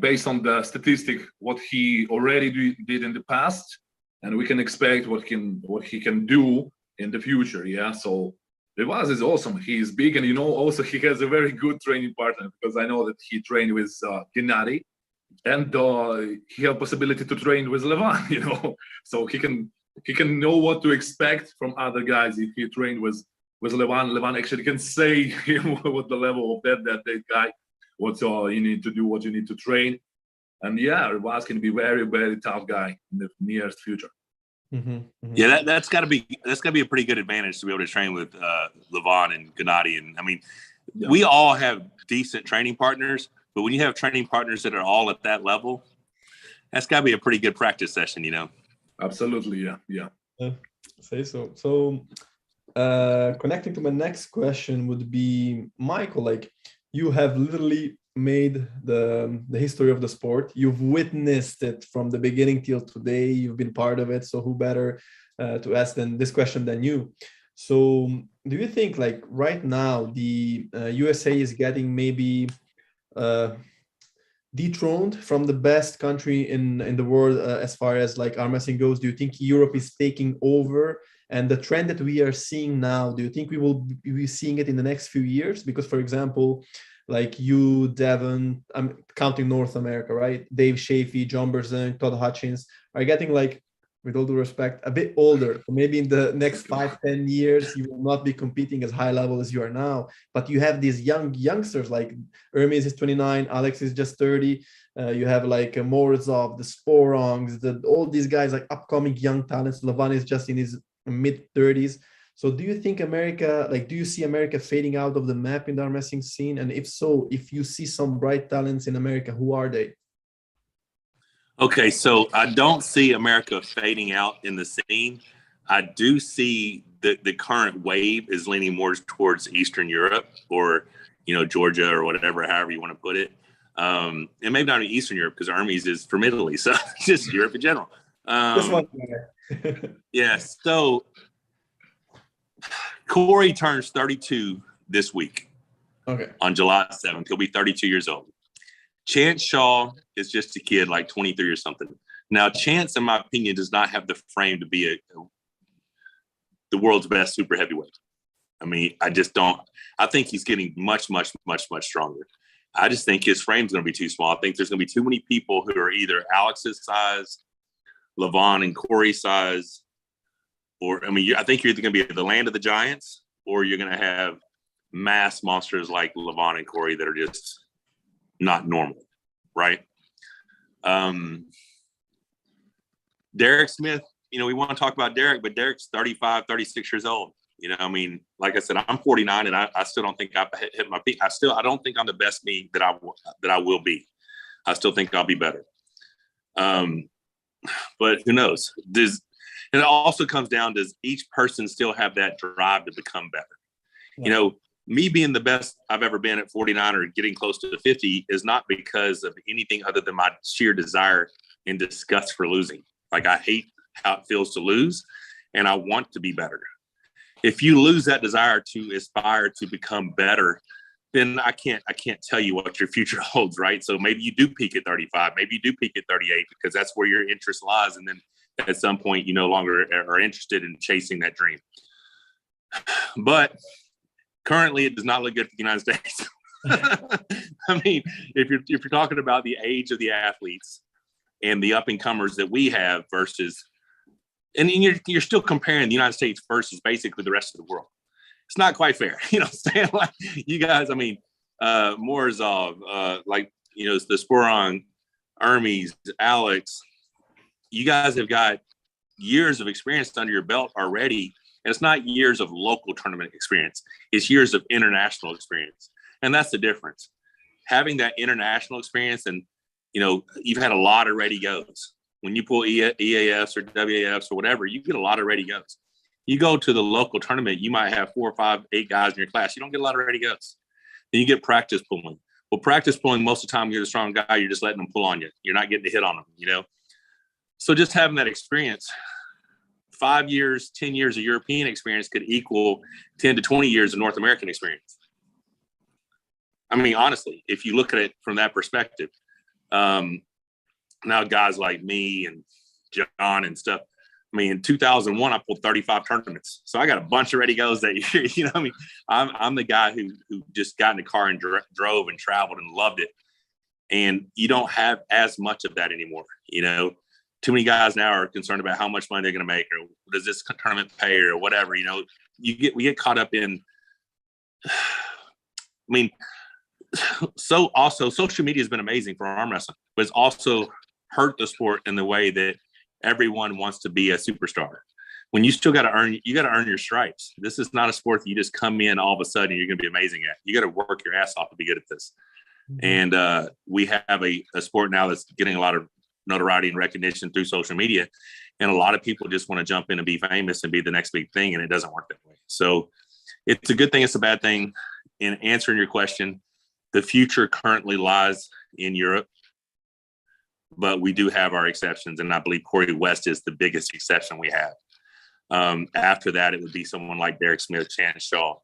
based on the statistic, what he already did in the past, and we can expect what he can do in the future. Yeah, so Revaz is awesome. He is big, and also he has a very good training partner, because I know that he trained with Genadi, and he have possibility to train with Levan. So he can know what to expect from other guys if he trained with Levan. Levan actually can say him what the level of that guy, what you need to do, what you need to train. And yeah, Revaz can be very, very tough guy in the nearest future. Mm-hmm, mm-hmm. Yeah, that's got to be a pretty good advantage to be able to train with Levan and Genadi. And I mean, we all have decent training partners, but when you have training partners that are all at that level, that's got to be a pretty good practice session, Absolutely, yeah. Say so. So connecting to my next question would be, Michael, like, you have literally made the history of the sport. You've witnessed it from the beginning till today. You've been part of it. So who better to ask this question than you? So do you think, like, right now the USA is getting maybe dethroned from the best country in the world as far as like arm wrestling goes? Do you think Europe is taking over? And the trend that we are seeing now, do you think we will be seeing it in the next few years? Because, for example, like you, Devon, I'm counting North America, right? Dave Shafee, John Brzenk, Todd Hutchins are getting, like, with all due respect, a bit older. So maybe in the next 5-10 years, you will not be competing as high level as you are now. But you have these youngsters, like Ermes is 29, Alex is just 30. You have like Morozov, the Sporongs, all these guys, like upcoming young talents. Levan is just in his mid-30s. So do you think America, like, do you see America fading out of the map in the arm wrestling scene? And if so, if you see some bright talents in America, who are they? Okay, so I don't see America fading out in the scene. I do see the current wave is leaning more towards Eastern Europe, or Georgia, or whatever, however you want to put it. And maybe not in Eastern Europe, because Ermes is from Italy, so just Europe in general. Yeah, so Corey turns 32 this week. Okay. On July 7th. He'll be 32 years old. Chance Shaw is just a kid, like 23 or something. Now, Chance, in my opinion, does not have the frame to be the world's best super heavyweight. I mean, I just don't. I think he's getting much, much, much, much stronger. I just think his frame's going to be too small. I think there's going to be too many people who are either Alex's size, Levan and Corey's size, or, I mean, I think you're either going to be at the land of the giants, or you're going to have mass monsters like Levan and Corey that are just not normal, right? Derek Smith, we want to talk about Derek, but Derek's 35, 36 years old. You know, I mean, like I said, I'm 49 and I still don't think I've hit my peak. I don't think I'm the best me that I will be. I still think I'll be better. But who knows? And it also comes down, does each person still have that drive to become better? Yeah. You know, me being the best I've ever been at 49 or getting close to 50 is not because of anything other than my sheer desire and disgust for losing. Like, I hate how it feels to lose, and I want to be better. If you lose that desire to aspire to become better, then I can't tell you what your future holds, right? So maybe you do peak at 35, maybe you do peak at 38, because that's where your interest lies. And then at some point, you no longer are interested in chasing that dream. But currently, it does not look good for the United States. I mean, if you're talking about the age of the athletes and the up-and-comers that we have versus, and you're still comparing the United States versus basically the rest of the world. It's not quite fair. You know what I'm saying? Like, you guys, I mean, Morozov, like, you know, the Sporon, Ermes, Alex, you guys have got years of experience under your belt already. And it's not years of local tournament experience. It's years of international experience. And that's the difference. Having that international experience, and, you know, you've had a lot of ready goes. When you pull EAFs or WAFs or whatever, you get a lot of ready goes. You go to the local tournament, you might have 4, 5, 8 guys in your class. You don't get a lot of ready goes. Then you get practice pulling. Well, practice pulling, most of the time, you're a strong guy. You're just letting them pull on you. You're not getting to hit on them, you know? So just having that experience, 5 years, 10 years of European experience could equal 10 to 20 years of North American experience. I mean, honestly, if you look at it from that perspective, now guys like me and John and stuff, I mean, in 2001, I pulled 35 tournaments. So I got a bunch of ready goes that year. You know what I mean? I'm the guy who just got in the car and drove and traveled and loved it. And you don't have as much of that anymore. You know, too many guys now are concerned about how much money they're going to make, or does this tournament pay, or whatever. You know, we get caught up in, I mean, so also social media has been amazing for arm wrestling, but it's also hurt the sport in the way that everyone wants to be a superstar. When you still got to earn your stripes. This is not a sport that you just come in all of a sudden and you're going to be amazing at. You got to work your ass off to be good at this. Mm-hmm. And we have a sport now that's getting a lot of notoriety and recognition through social media. And a lot of people just want to jump in and be famous and be the next big thing. And it doesn't work that way. So it's a good thing. It's a bad thing. In answering your question, the future currently lies in Europe, but we do have our exceptions. And I believe Corey West is the biggest exception we have. After that, it would be someone like Derek Smith, Chan Shaw.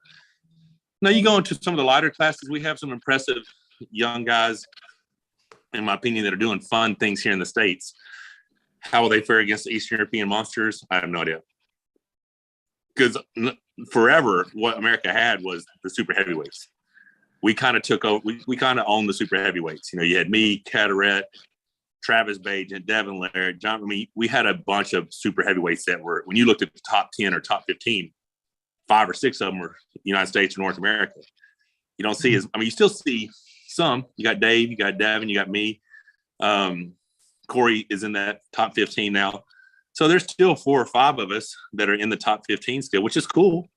Now you go into some of the lighter classes, we have some impressive young guys, in my opinion, that are doing fun things here in the States. How will they fare against the Eastern European monsters? I have no idea. Because forever, what America had was the super heavyweights. We kind of took over, we kind of owned the super heavyweights. You know, you had me, Cadorette, Travis Bajan, Devin Laird, John. I mean, we had a bunch of super heavyweights that were, when you looked at the top 10 or top 15, 5 or 6 of them were United States or North America. You don't see as, I mean, you still see some. You got Dave, you got Devin, you got me. Corey is in that top 15 now. So there's still 4 or 5 of us that are in the top 15 still, which is cool,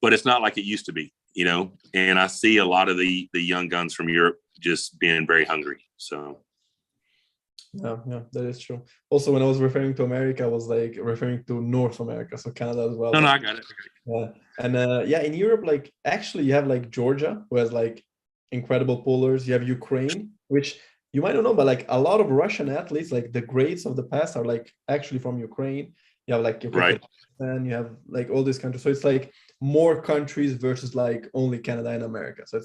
but it's not like it used to be, you know? And I see a lot of the young guns from Europe just being very hungry. So. Yeah, that is true. Also, when I was referring to America, I was like referring to North America, so Canada as well. No, I got it. Yeah, and in Europe, like actually, you have like Georgia, who has like incredible pullers. You have Ukraine, which you might not know, but like a lot of Russian athletes, like the greats of the past, are like actually from Ukraine. You have like right, and you have like all these countries. So it's like more countries versus like only Canada and America. So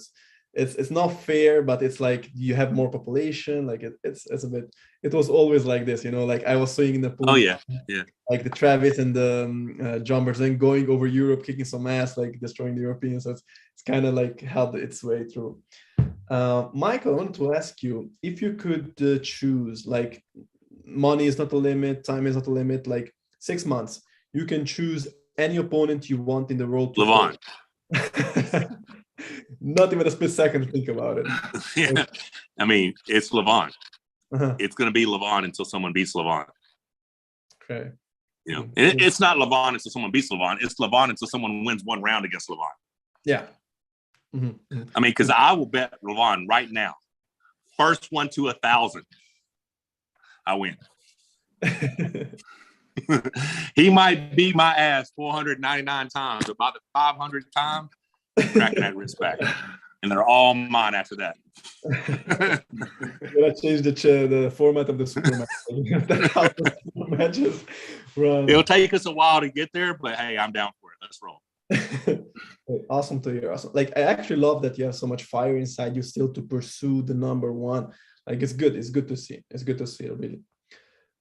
it's not fair, but it's like you have more population. Like it's a bit. It was always like this, you know. Like I was seeing in the pool. Oh yeah. Like the Travis and the John Brzenk going over Europe, kicking some ass, like destroying the Europeans. So it's kind of like held its way through. Michael, I wanted to ask you if you could choose. Like, money is not a limit, time is not a limit. Like 6 months, you can choose any opponent you want in the world. Levan. Not even a split second to think about it. Yeah. I mean, it's Levan. Uh-huh. It's going to be Levan until someone beats Levan. Okay. You know, it's not Levan until someone beats Levan. It's Levan until someone wins one round against Levan. Yeah. I mean, because I will bet Levan right now, first one to 1,000, I win. He might beat my ass 499 times, but by the 500th time, I'm cracking that wrist back. And they're all mine after that. We're gonna change the format of the Supermatch. That's how the Supermatches run. It'll take us a while to get there, but hey, I'm down for it. Let's roll. Awesome to hear. Awesome. Like, I actually love that you have so much fire inside you still to pursue the number one. Like, it's good. It's good to see. It's good to see, really.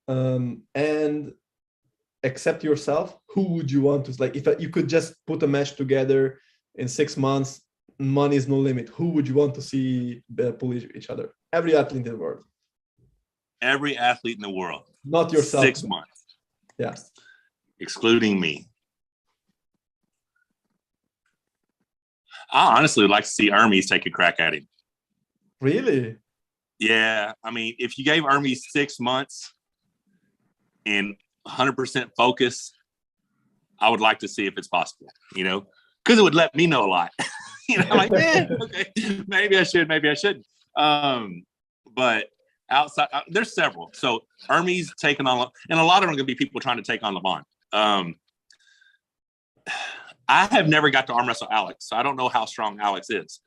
And except yourself, who would you want to, like, if you could just put a match together in 6 months, money is no limit, who would you want to see pull each other? Every athlete in the world. Every athlete in the world. Not yourself. 6 months. Yeah. Excluding me. I honestly would like to see Ermes take a crack at him. Really? Yeah. I mean, if you gave Ermes 6 months and 100% focus, I would like to see if it's possible, you know, because it would let me know a lot. You know, like, okay, maybe I should, maybe I shouldn't. But outside, there's several. So Ermes taking on, and a lot of them are going to be people trying to take on Levan. I have never got to arm wrestle Alex, so I don't know how strong Alex is.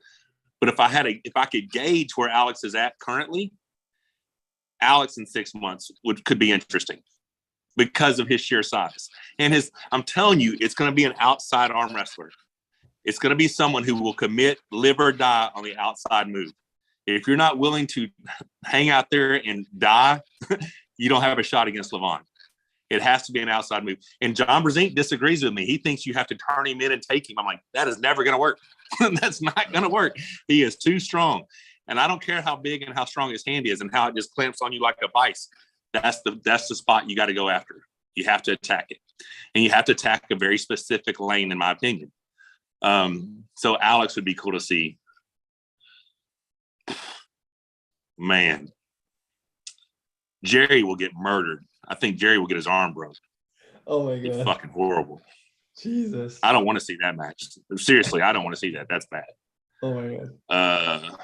But if I could gauge where Alex is at currently, Alex in 6 months could be interesting because of his sheer size. And I'm telling you, it's going to be an outside arm wrestler. It's going to be someone who will commit, live or die on the outside move. If you're not willing to hang out there and die, you don't have a shot against Levan. It has to be an outside move. And John Brzenk disagrees with me. He thinks you have to turn him in and take him. I'm like, that is never going to work. That's not going to work. He is too strong. And I don't care how big and how strong his hand is and how it just clamps on you like a vice. That's the spot you got to go after. You have to attack it. And you have to attack a very specific lane, in my opinion. So Alex would be cool to see. Man. Jerry will get murdered. I think Jerry will get his arm broke. Oh my God. It's fucking horrible. Jesus. I don't want to see that match. Seriously, I don't want to see that. That's bad. Oh my God.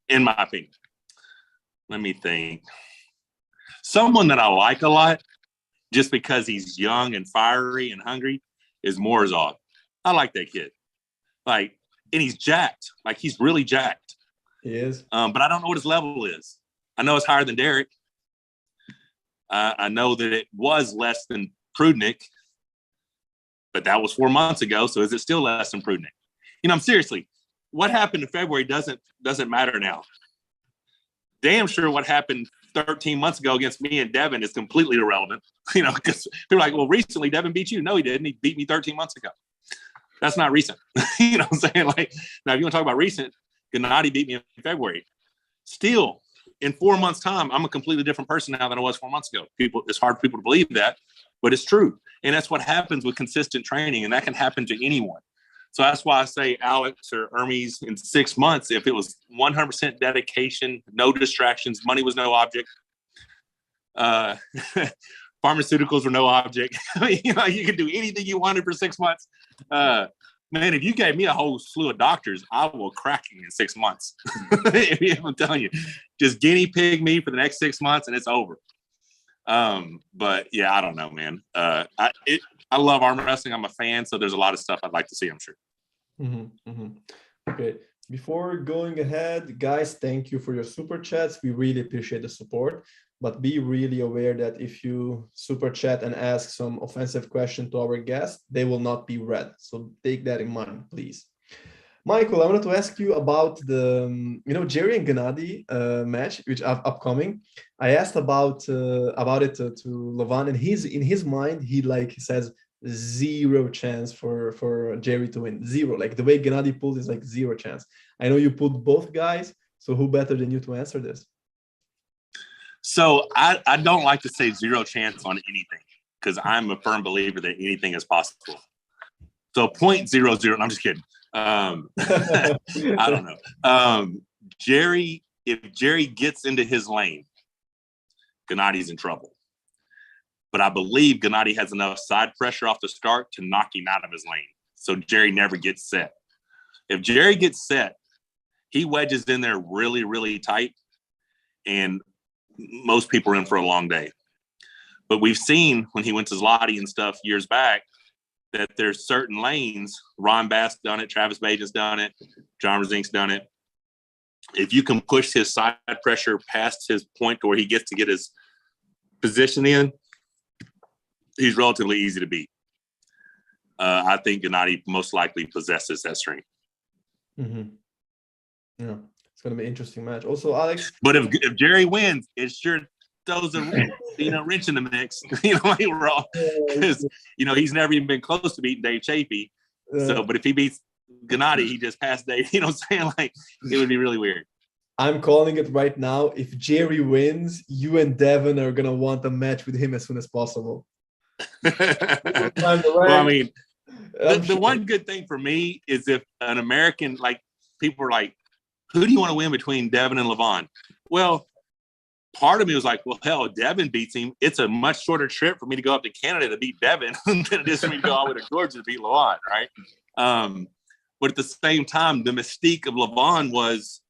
In my opinion. Let me think. Someone that I like a lot, just because he's young and fiery and hungry, is Morozov. I like that kid. Like, and he's jacked. Like, he's really jacked. He is. But I don't know what his level is. I know it's higher than Derek. I know that it was less than Prudnik, but that was 4 months ago. So is it still less than Prudnik? You know, I'm seriously, what happened in February doesn't matter now. Damn sure what happened 13 months ago against me and Devin is completely irrelevant. You know, because people are like, well, recently Devin beat you. No, he didn't. He beat me 13 months ago. That's not recent. You know what I'm saying? Like, now if you want to talk about recent, Genadi beat me in February. Still, in 4 months' time, I'm a completely different person now than I was 4 months ago. It's hard for people to believe that, but it's true. And that's what happens with consistent training, and that can happen to anyone. So that's why I say Alex or Ermes in 6 months, if it was 100% dedication, no distractions, money was no object, pharmaceuticals were no object. I mean, you know, you could do anything you wanted for 6 months. Man, if you gave me a whole slew of doctors, I will crack you in 6 months. I'm telling you, just guinea pig me for the next 6 months and it's over. But yeah, I don't know, man. I love arm wrestling. I'm a fan, so there's a lot of stuff I'd like to see, I'm sure. Okay. Before going ahead, guys, thank you for your super chats. We really appreciate the support, but be really aware that if you super chat and ask some offensive question to our guest, they will not be read. So take that in mind, please. Michael, I wanted to ask you about the, Jerry and Genadi match, which are upcoming. I asked about it to Levan, and in his mind, he says 0 chance for Jerry to win. 0. Like the way Genadi pulled is like 0 chance. I know you pulled both guys, so who better than you to answer this? So I don't like to say 0 chance on anything because I'm a firm believer that anything is possible. So 0.00, I'm just kidding. I don't know. If Jerry gets into his lane, Genadi's in trouble. but I believe Genadi has enough side pressure off the start to knock him out of his lane. So Jerry never gets set. If Jerry gets set, he wedges in there really, really tight, and most people are in for a long day. But we've seen when he went to Zloty and stuff years back that there's certain lanes. Ron Bass done it. Travis Bajan's done it. John Brzenk's done it. If you can push his side pressure past his point to where he gets to get his position in, he's relatively easy to beat. I think Genadi most likely possesses that strength. Mm-hmm. Yeah, it's going to be an interesting match. Also, Alex. But if Jerry wins, it sure throws a wrench in the mix. We're all, because he's never even been close to beating Dave Chafee. So, but if he beats Genadi, he just passed Dave. You know what I'm saying? Like, it would be really weird. I'm calling it right now. If Jerry wins, you and Devin are gonna want a match with him as soon as possible. Well, I mean, the one good thing for me is if an American, like, people are like, who do you want to win between Devin and Levan? Well, part of me was like, well, hell, Devin beats him. It's a much shorter trip for me to go up to Canada to beat Devin than it is for me to go all the way to Georgia to beat Levan, right? But at the same time, the mystique of Levan was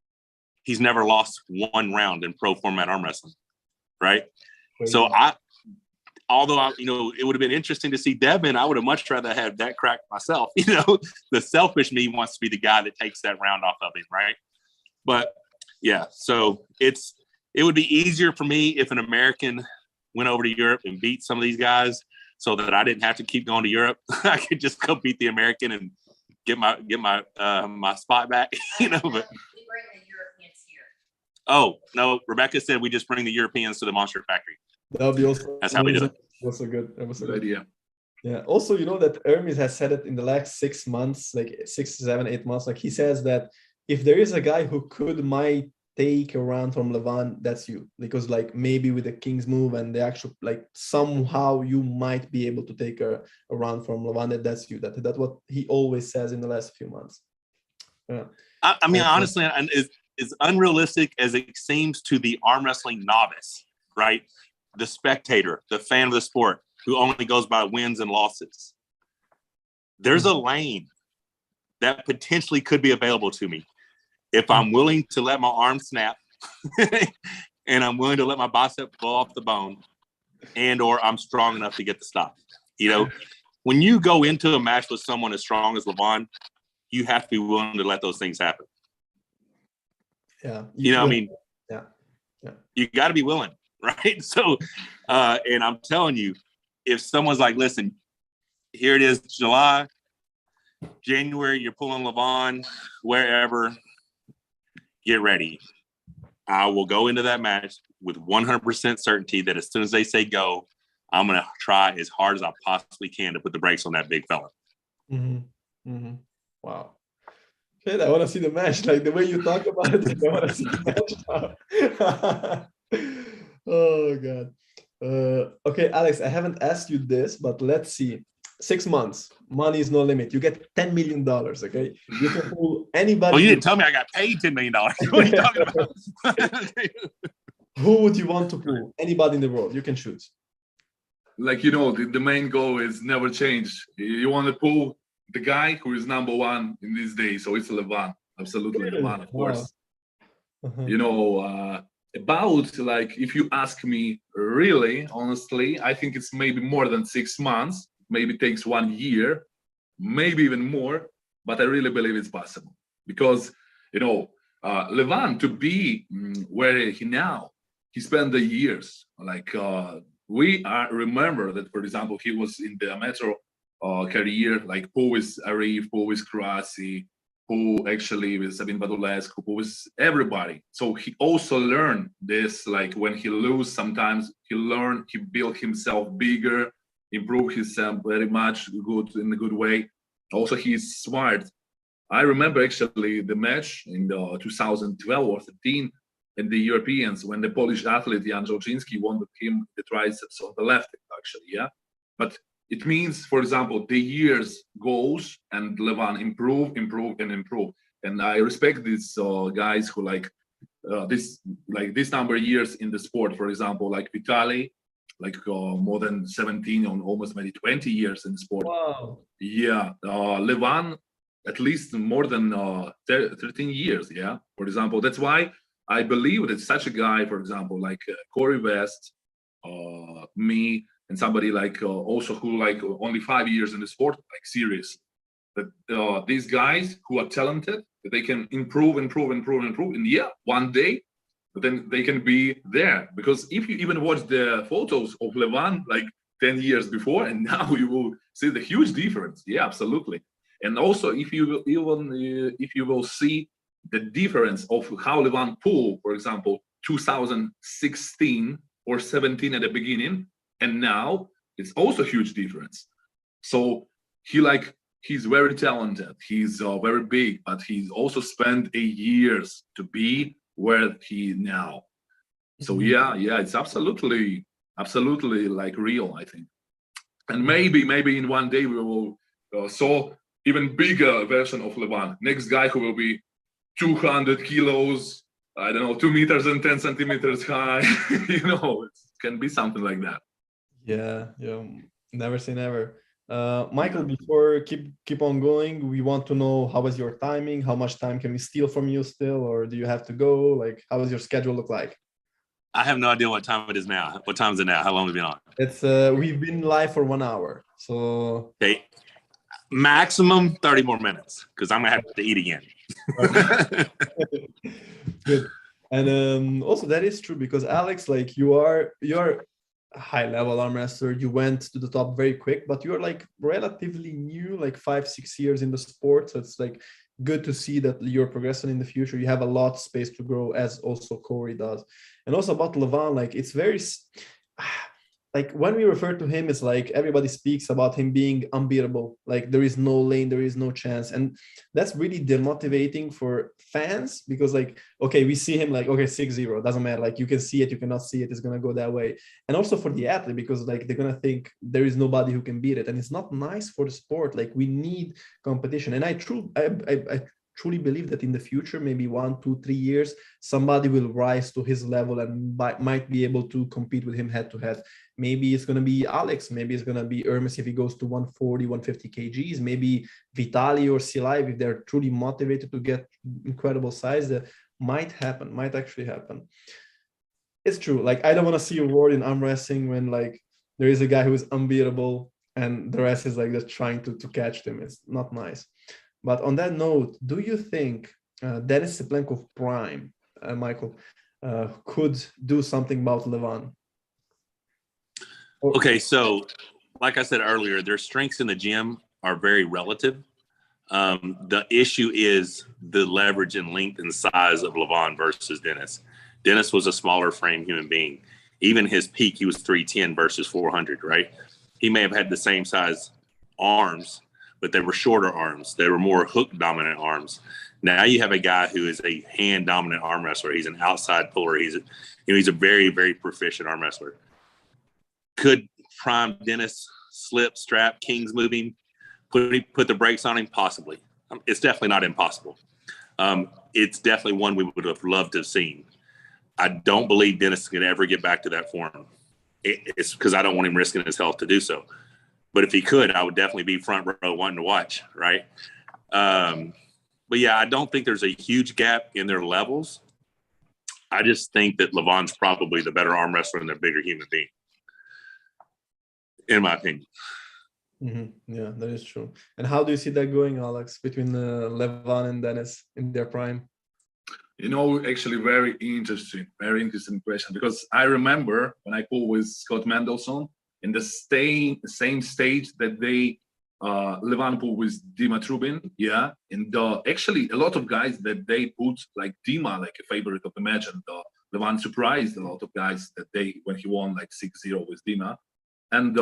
he's never lost one round in pro format arm wrestling, right? So although it would have been interesting to see Devin, I would have much rather had that crack myself. The selfish me wants to be the guy that takes that round off of him, right? But yeah, so it would be easier for me if an American went over to Europe and beat some of these guys, so that I didn't have to keep going to Europe. I could just go beat the American and get my spot back. But we bring the Europeans here. Oh no, Rebecca said we just bring the Europeans to the Monster Factory. That would be also. That's how we do it. Also good. That was a good idea. Yeah. Also, that Ermes has said it in the last 6 months, like 6, 7, 8 months. Like, he says that if there is a guy who might take a round from Levan, that's you, because like maybe with the King's move and the actual, like, somehow you might be able to take a round from Levan. That's you. That's what he always says in the last few months. Yeah. I mean, honestly, and as unrealistic as it seems to the arm wrestling novice, right? The spectator, the fan of the sport, who only goes by wins and losses. There's a lane that potentially could be available to me if I'm willing to let my arm snap and I'm willing to let my bicep fall off the bone, and or I'm strong enough to get the stop. When you go into a match with someone as strong as Levan, you have to be willing to let those things happen. Yeah. I mean, yeah. You got to be willing, right? So, and I'm telling you, if someone's like, listen, here it is, July, January, you're pulling Levan, wherever, get ready. I will go into that match with 100% certainty that as soon as they say go, I'm going to try as hard as I possibly can to put the brakes on that big fella. Mm-hmm. Mm-hmm. Wow. Shit, I want to see the match. Like, the way you talk about it, I want to see the match now. Oh, God. Okay, Alex, I haven't asked you this, but let's see. 6 months, money is no limit. You get $10 million, okay? You can pull anybody. Well, you didn't tell me I got paid $10 million. What are you talking about? Who would you want to pull? Anybody in the world. You can choose. Like, the main goal is never change. You want to pull the guy who is number one in these days. So it's Levan. Absolutely Levan, of course. Uh-huh. About, like, if you ask me really, honestly, I think it's maybe more than 6 months. Maybe takes 1 year, maybe even more, but I really believe it's possible because, Levan, to be where he spent the years, like, we remember that, for example, he was in the amateur career, like, who with Arif, who with Krasi, who actually with Sabine Badulescu, who with everybody. So he also learned this, like, when he lose, sometimes he built himself bigger, improve himself very much in a good way. Also, he's smart. I remember actually the match in 2012 or 13 in the Europeans when the Polish athlete Jan Żołczyński won him the triceps on the left, actually, yeah. But it means, for example, the years goes and Levan improve. And I respect these guys who this number of years in the sport, for example, like Vitaly, like more than 17 or almost maybe 20 years in sport. Wow. Yeah, Levan at least more than 13 years. Yeah, for example, that's why I believe that such a guy, for example, like Corey West, me, and somebody like also who like only 5 years in the sport, like serious, that these guys who are talented, that they can improve, and yeah, one day, but then they can be there. Because if you even watch the photos of Levan like 10 years before, and now you will see the huge difference. Yeah, absolutely. And also, if you will even if you will see the difference of how Levan pulled, for example, 2016 or 17 at the beginning, and now it's also a huge difference. So he's very talented, he's very big, but he's also spent years to be where he now. So yeah, it's absolutely like real, I think. And maybe in one day we will saw even bigger version of Levan. Next guy who will be 200 kilos, I don't know, 2 meters and 10 centimeters high. It can be something like that. Yeah, never say never. Michael, before keep on going, we want to know, how was your timing? How much time can we steal from you still, or do you have to go? Like, how does your schedule look like? I have no idea what time it is now. What time is it now? How long have we been on? It's we've been live for 1 hour, so okay, maximum 30 more minutes, because I'm gonna have to eat again. Good. And also that is true, because Alex, like you're a high level arm wrestler. You went to the top very quick, but you're like relatively new, like 5-6 years in the sport. So it's like good to see that you're progressing in the future. You have a lot of space to grow, as also Corey does. And also about Levan, like it's very like when we refer to him, it's like everybody speaks about him being unbeatable. Like there is no lane, there is no chance. And that's really demotivating for fans, because like, okay, we see him like, okay, 6-0, doesn't matter. Like you can see it, you cannot see it, it's going to go that way. And also for the athlete, because like they're going to think there is nobody who can beat it. And it's not nice for the sport. Like we need competition. And I truly believe that in the future, maybe 1, 2, 3 years, somebody will rise to his level and might be able to compete with him head to head. Maybe it's going to be Alex, maybe it's going to be Ermes if he goes to 140, 150 kgs, maybe Vitaly or Silaev, if they're truly motivated to get incredible size. That might actually happen. It's true. Like I don't want to see a war in arm wrestling when like there is a guy who is unbeatable and the rest is like just trying to catch them. It's not nice. But on that note, do you think Denis Cyplenkov prime, Michael, could do something about Levan? Okay, so like I said earlier, their strengths in the gym are very relative. The issue is the leverage and length and size of Levan versus Denis. Denis was a smaller frame human being. Even his peak, he was 310 versus 400, right? He may have had the same size arms, but they were shorter arms. They were more hook dominant arms. Now you have a guy who is a hand dominant arm wrestler. He's an outside puller. He's a very, very proficient arm wrestler. Could prime Denis slip, strap, Kings moving, put the brakes on him? Possibly. It's definitely not impossible. It's definitely one we would have loved to have seen. I don't believe Denis can ever get back to that form. It's because I don't want him risking his health to do so. But if he could, I would definitely be front row wanting to watch, right? But yeah, I don't think there's a huge gap in their levels. I just think that Levan's probably the better arm wrestler and the bigger human being, in my opinion. Mm-hmm. Yeah, that is true. And how do you see that going, Alex, between Levan and Denis in their prime? Actually very interesting question, because I remember when I pulled with Scott Mendelson in the same stage that they Levan pulled with Dima Trubin, yeah. And actually a lot of guys that they put like Dima like a favorite of the match, and Levan surprised a lot of guys that when he won like 6-0 with Dima. And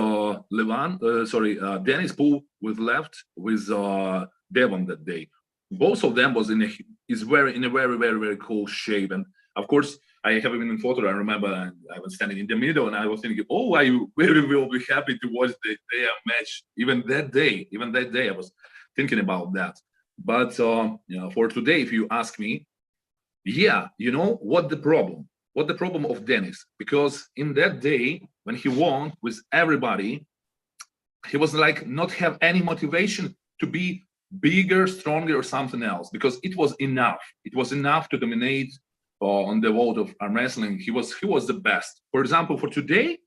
Denis pulled with left with Devon that day. Both of them was in a very, very, very cool shape. And of course, I have him in photo. I remember I was standing in the middle and I was thinking, oh, I really will be happy to watch their match. Even that day, I was thinking about that. But for today, if you ask me, yeah, what the problem? what the problem of Dennis? Because in that day when he won with everybody, he was like not have any motivation to be bigger, stronger, or something else, because it was enough. It was enough to dominate on the world of arm wrestling. He was the best. For example, for today,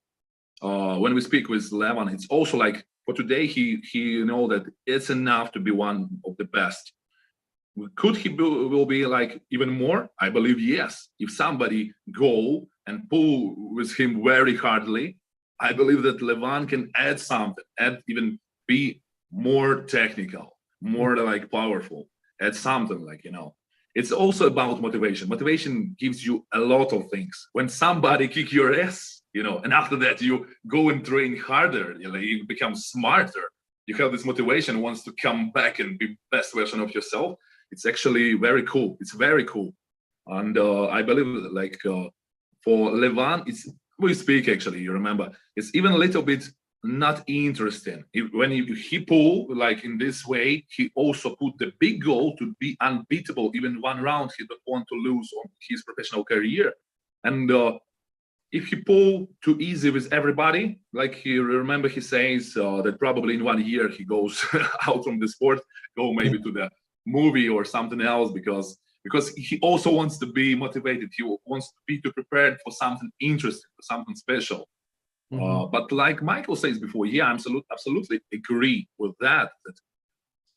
when we speak with Levan, it's also like for today he know that it's enough to be one of the best. Could he will be like even more? I believe yes. If somebody go and pull with him very hardly, I believe that Levan can add something, add even be more technical, more like powerful, add something like, you know. It's also about motivation. Motivation gives you a lot of things. When somebody kick your ass, you know, and after that you go and train harder, you know, you become smarter. You have this motivation, wants to come back and be best version of yourself. It's actually very cool. It's very cool. And I believe like for Levan, it's, we speak actually, you remember, it's even a little bit not interesting. When he pull like in this way, he also put the big goal to be unbeatable. Even one round, he don't want to lose on his professional career. And if he pull too easy with everybody, like he remember he says that probably in 1 year he goes out from the sport, go maybe to the movie or something else, because he also wants to be motivated. He wants to be prepared for something interesting, for something special. But like Michael says before, yeah, I'm absolutely agree with that. That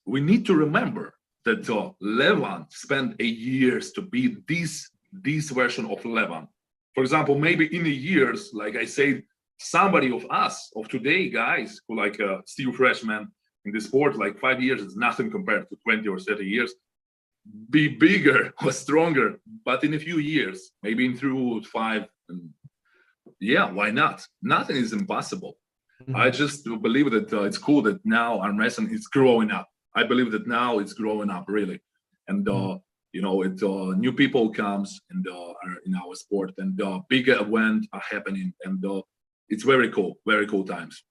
we need to remember that Levan spent years to be this version of Levan. For example, maybe in the years, like I said, somebody of us of today, guys who like still freshmen in the sport, like 5 years is nothing compared to 20 or 30 years. Be bigger or stronger, but in a few years, maybe in 3 or 5. Yeah, why not? Nothing is impossible. I just believe that it's cool that now arm wrestling is growing up. I believe that now it's growing up really, and you know, it new people comes and are in our sport, and bigger events are happening, and it's very cool times.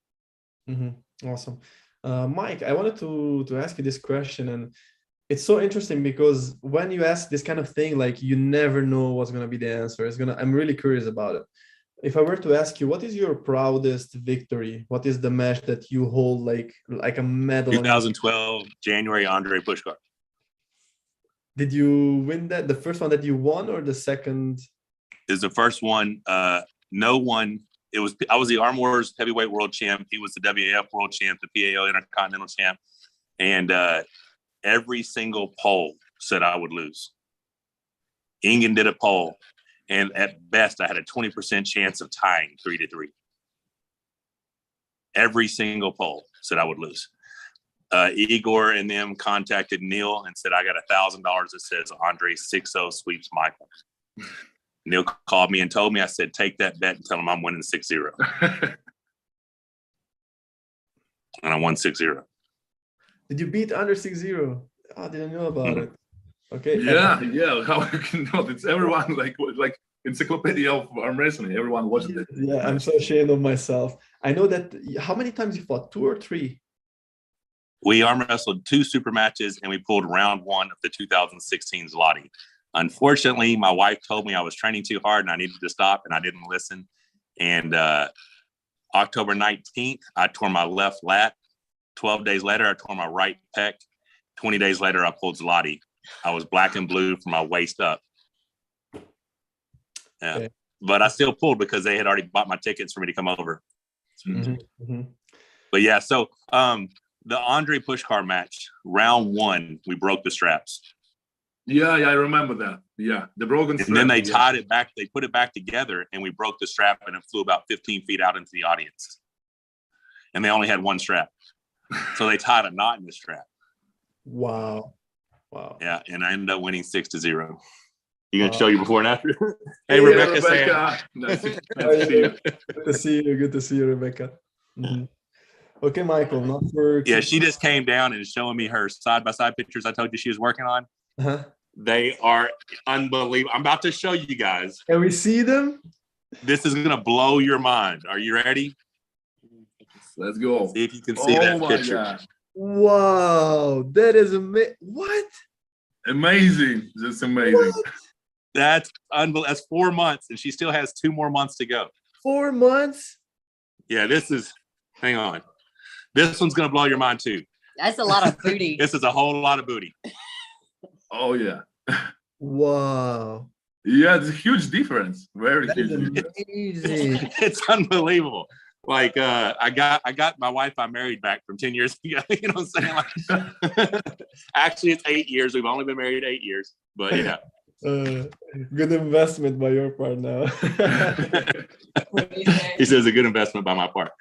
Awesome. Mike, I wanted to ask you this question, and it's so interesting because when you ask this kind of thing, like you never know what's going to be the answer. I'm really curious about it. If I were to ask you, what is your proudest victory? What is the match that you hold like a medal? 2012 January Andre Pushkar. Did you win that? The first one that you won, or the second? Is the first one. No one. I was the Arm Wars heavyweight world champ. He was the WAF world champ, the PAO Intercontinental champ, and every single poll said I would lose. Ingen did a poll, and at best I had a 20% chance of tying 3-3. Every single poll said I would lose. Igor and them contacted Neil and said, I got $1,000 that says Andre 6-0 sweeps Michael. Neil called me and told me, I said, take that bet and tell him I'm winning 6-0. And I won 6-0. Did you beat Andre 6-0? Oh, I didn't know about it. Okay. Yeah. How you can know? It's everyone like encyclopedia of arm wrestling. Everyone watched it. Yeah, I'm so ashamed of myself. I know that. How many times you fought? 2 or 3? We arm wrestled 2 super matches, and we pulled round 1 of the 2016 Zloty. Unfortunately, my wife told me I was training too hard and I needed to stop, and I didn't listen. And October 19th, I tore my left lat. 12 days later, I tore my right pec. 20 days later, I pulled Zloty. I was black and blue from my waist up. Yeah. Okay. But I still pulled because they had already bought my tickets for me to come over. But yeah, so the Andre Pushkar match, round 1, we broke the straps. Yeah, I remember that. Yeah, the broken strap. And then they tied it back. They put it back together, and we broke the strap, and it flew about 15 feet out into the audience. And they only had 1 strap. So they tied a knot in the strap. Wow. Yeah, and I ended up winning 6-0. You gonna show you before and after? Hey, Rebecca. Nice to see you. Good to see you. Good to see you, Rebecca. Okay, Michael. Not for. Yeah, she just came down and is showing me her side-by-side pictures I told you she was working on. They are unbelievable. I'm about to show you guys. Can we see them? This is gonna blow your mind. Are you ready? Let's go. See if you can see that picture. God. Wow, that is amazing. What? Amazing. Just amazing. What? That's unbelievable. That's 4 months, and she still has 2 more months to go. 4 months? Yeah, hang on. This one's going to blow your mind too. That's a lot of booty. This is a whole lot of booty. Oh, yeah. Wow. Yeah, it's a huge difference. Very That is huge difference. amazing. It's unbelievable. Like I got my wife I married back from 10 years ago. You know what I'm saying? Like, actually, it's 8 years. We've only been married 8 years. But yeah. Good investment by your part now. He says a good investment by my part.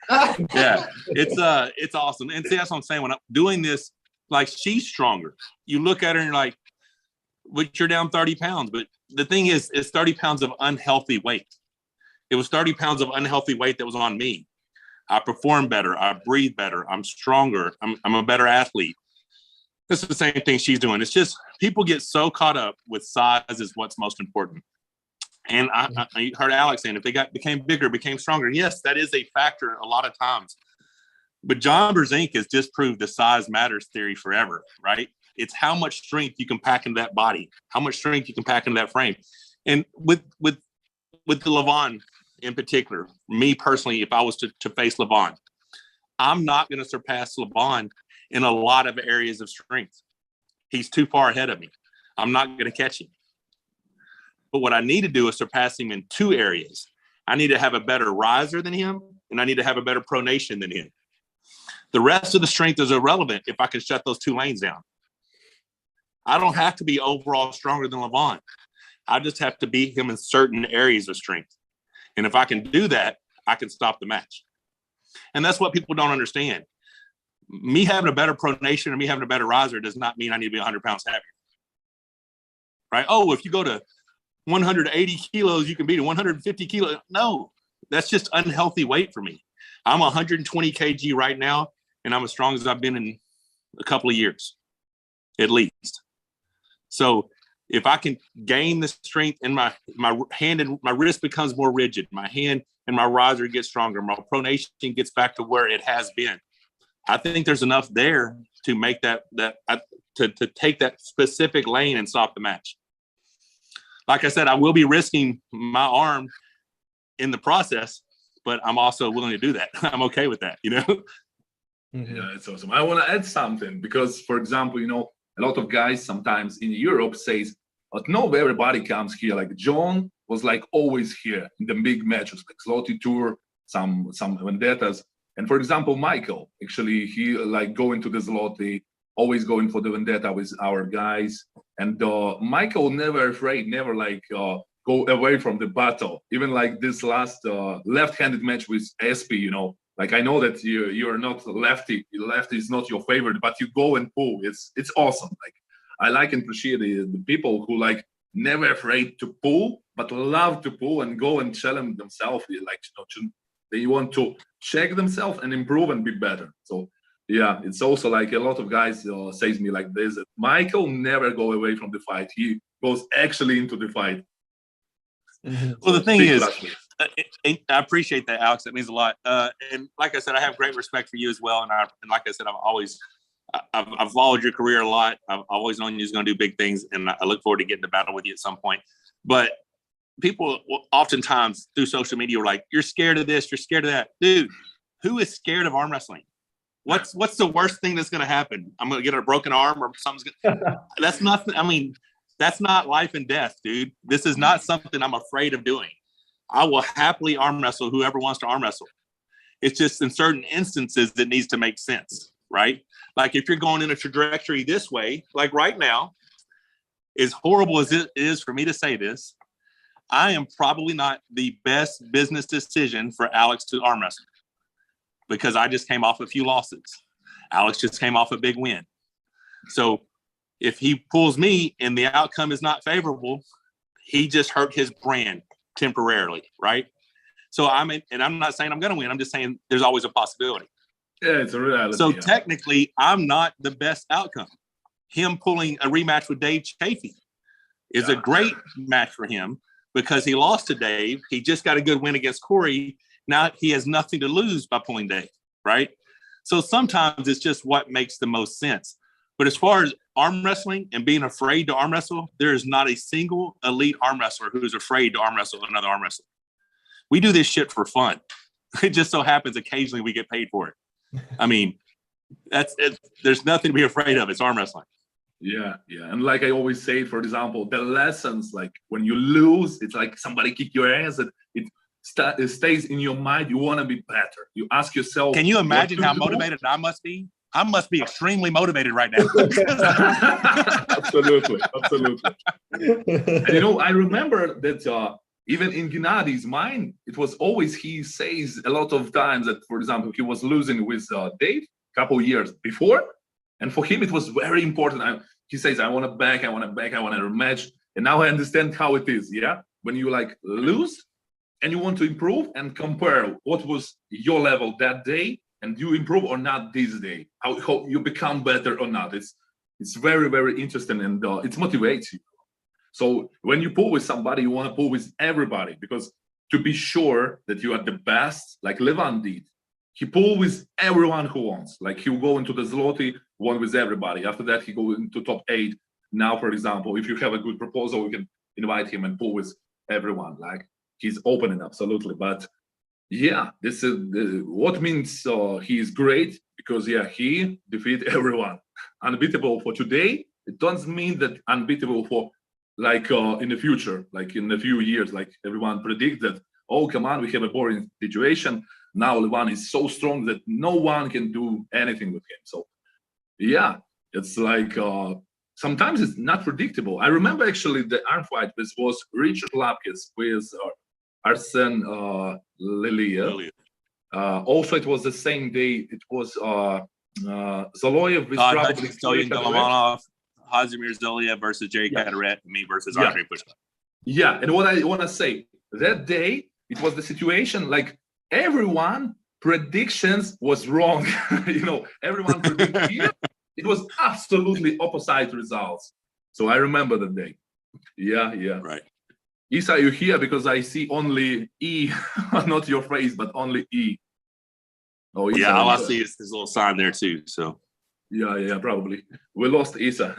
Yeah, it's awesome. And see, that's what I'm saying. When I'm doing this, like, she's stronger. You look at her and you're like, well, you're down 30 pounds. But the thing is, it's 30 pounds of unhealthy weight. It was 30 pounds of unhealthy weight that was on me. I perform better. I breathe better. I'm stronger. I'm a better athlete. This is the same thing she's doing. It's just people get so caught up with size is what's most important. And I heard Alex saying if they became bigger, became stronger. Yes, that is a factor a lot of times. But John Brzenk has disproved the size matters theory forever, right? It's how much strength you can pack into that body, how much strength you can pack into that frame. And with the Levan in particular, me personally, if I was to face Levan, I'm not going to surpass Levan in a lot of areas of strength. He's too far ahead of me. I'm not going to catch him. But what I need to do is surpass him in 2 areas. I need to have a better riser than him, and I need to have a better pronation than him. The rest of the strength is irrelevant if I can shut those 2 lanes down. I don't have to be overall stronger than Levan. I just have to beat him in certain areas of strength. And if I can do that, I can stop the match. And that's what people don't understand. Me having a better pronation or me having a better riser does not mean I need to be 100 pounds heavier. Right? Oh, if you go to 180 kilos, you can beat a 150 kilos. No, that's just unhealthy weight for me. I'm 120 kg right now, and I'm as strong as I've been in a couple of years, at least. So if I can gain the strength in my hand and my wrist becomes more rigid, my hand and my riser gets stronger, my pronation gets back to where it has been. I think there's enough there to make to take that specific lane and stop the match. Like I said, I will be risking my arm in the process, but I'm also willing to do that. I'm okay with that, you know? Mm-hmm. Yeah, it's awesome. I want to add something because, for example, you know, a lot of guys sometimes in Europe says, but no, everybody comes here. Like John was like always here in the big matches, like Zloty Tour, some vendettas. And for example, Michael, actually, he like going to the Zloty, always going for the vendetta with our guys. And Michael never afraid, never like go away from the battle. Even like this last left-handed match with SP, you know, like I know that you're not lefty. Lefty is not your favorite, but you go and pull. It's awesome. Like I like and appreciate the people who like never afraid to pull, but love to pull and go and challenge themselves. Like, you know, they want to check themselves and improve and be better. So yeah, it's also like a lot of guys says me like this. Michael never go away from the fight. He goes actually into the fight. Mm-hmm. Well, the thing is, I appreciate that, Alex. That means a lot. And like I said, I have great respect for you as well. And like I said, I've followed your career a lot. I've always known you're going to do big things, and I look forward to getting to battle with you at some point. But people oftentimes through social media are like, "You're scared of this. You're scared of that." Dude, who is scared of arm wrestling? What's the worst thing that's going to happen? I'm going to get a broken arm or something's going to... That's nothing. I mean, that's not life and death, dude. This is not something I'm afraid of doing. I will happily arm wrestle whoever wants to arm wrestle. It's just in certain instances that needs to make sense, right? Like if you're going in a trajectory this way, like right now, as horrible as it is for me to say this, I am probably not the best business decision for Alex to arm wrestle because I just came off a few losses. Alex just came off a big win. So if he pulls me and the outcome is not favorable, he just hurt his brand temporarily, right? So I'm not saying I'm going to win. I'm just saying there's always a possibility. Yeah, it's a reality. So technically, I'm not the best outcome. Him pulling a rematch with Dave Chafee is a great match for him because he lost to Dave. He just got a good win against Corey. Now he has nothing to lose by pulling Dave, right? So sometimes it's just what makes the most sense. But as far as arm wrestling and being afraid to arm wrestle, there is not a single elite arm wrestler who is afraid to arm wrestle another arm wrestler. We do this shit for fun. It just so happens occasionally we get paid for it. I mean, that's it. There's nothing to be afraid of. It's arm wrestling. Yeah. And like I always say, for example, the lessons, like when you lose, it's like somebody kick your ass, and it stays in your mind. You want to be better. You ask yourself. Can you imagine how motivated I must be? I must be extremely motivated right now. Absolutely. And I remember that even in Genadi's mind, it was always, he says a lot of times that, for example, he was losing with Dave a couple years before. And for him, it was very important. He says, I want to back, I want a rematch. And now I understand how it is, yeah? When you like lose and you want to improve and compare what was your level that day and you improve or not this day, how you become better or not. It's very, very interesting, and it motivates you. So when you pull with somebody, you want to pull with everybody, because to be sure that you are the best, like Levan did, he pulled with everyone who wants. Like he'll go into the Zloty, won with everybody. After that, he go into top 8. Now, for example, if you have a good proposal, you can invite him and pull with everyone. Like he's opening, absolutely. But yeah, this is what means he is great, because yeah, he defeat everyone. Unbeatable for today. It doesn't mean that unbeatable for like in the future, like in a few years, like everyone predict that, oh, come on, we have a boring situation. Now Levan is so strong that no one can do anything with him. So yeah, it's like sometimes it's not predictable. I remember actually the arm fight, this was Richard Lapkes with Arsen Lilia. Also, it was the same day. It was Zoloyev with probably Cadorette. Hazimir Zoliev versus Jerry Cadorette, me versus Andre Pushka. Yeah, and what I want to say, that day, it was the situation like everyone predictions was wrong. Everyone predicted here. It was absolutely opposite results. So I remember the day. Yeah. Right. Isa, you here because I see only E, not your face, but only E. Oh, Isa, all I see is this little sign there too. So. Yeah, probably. We lost Isa.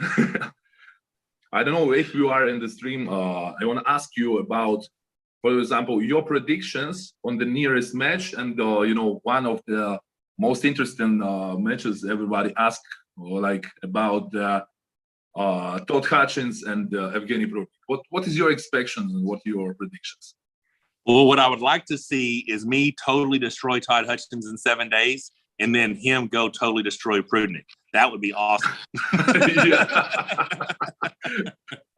I don't know if you are in the stream. I want to ask you about, for example, your predictions on the nearest match, and one of the most interesting matches everybody asked, like about Todd Hutchins and Evgeny Prudnik. What is your expectations and what are your predictions? Well, what I would like to see is me totally destroy Todd Hutchins in 7 days, and then him go totally destroy Prudnik. That would be awesome.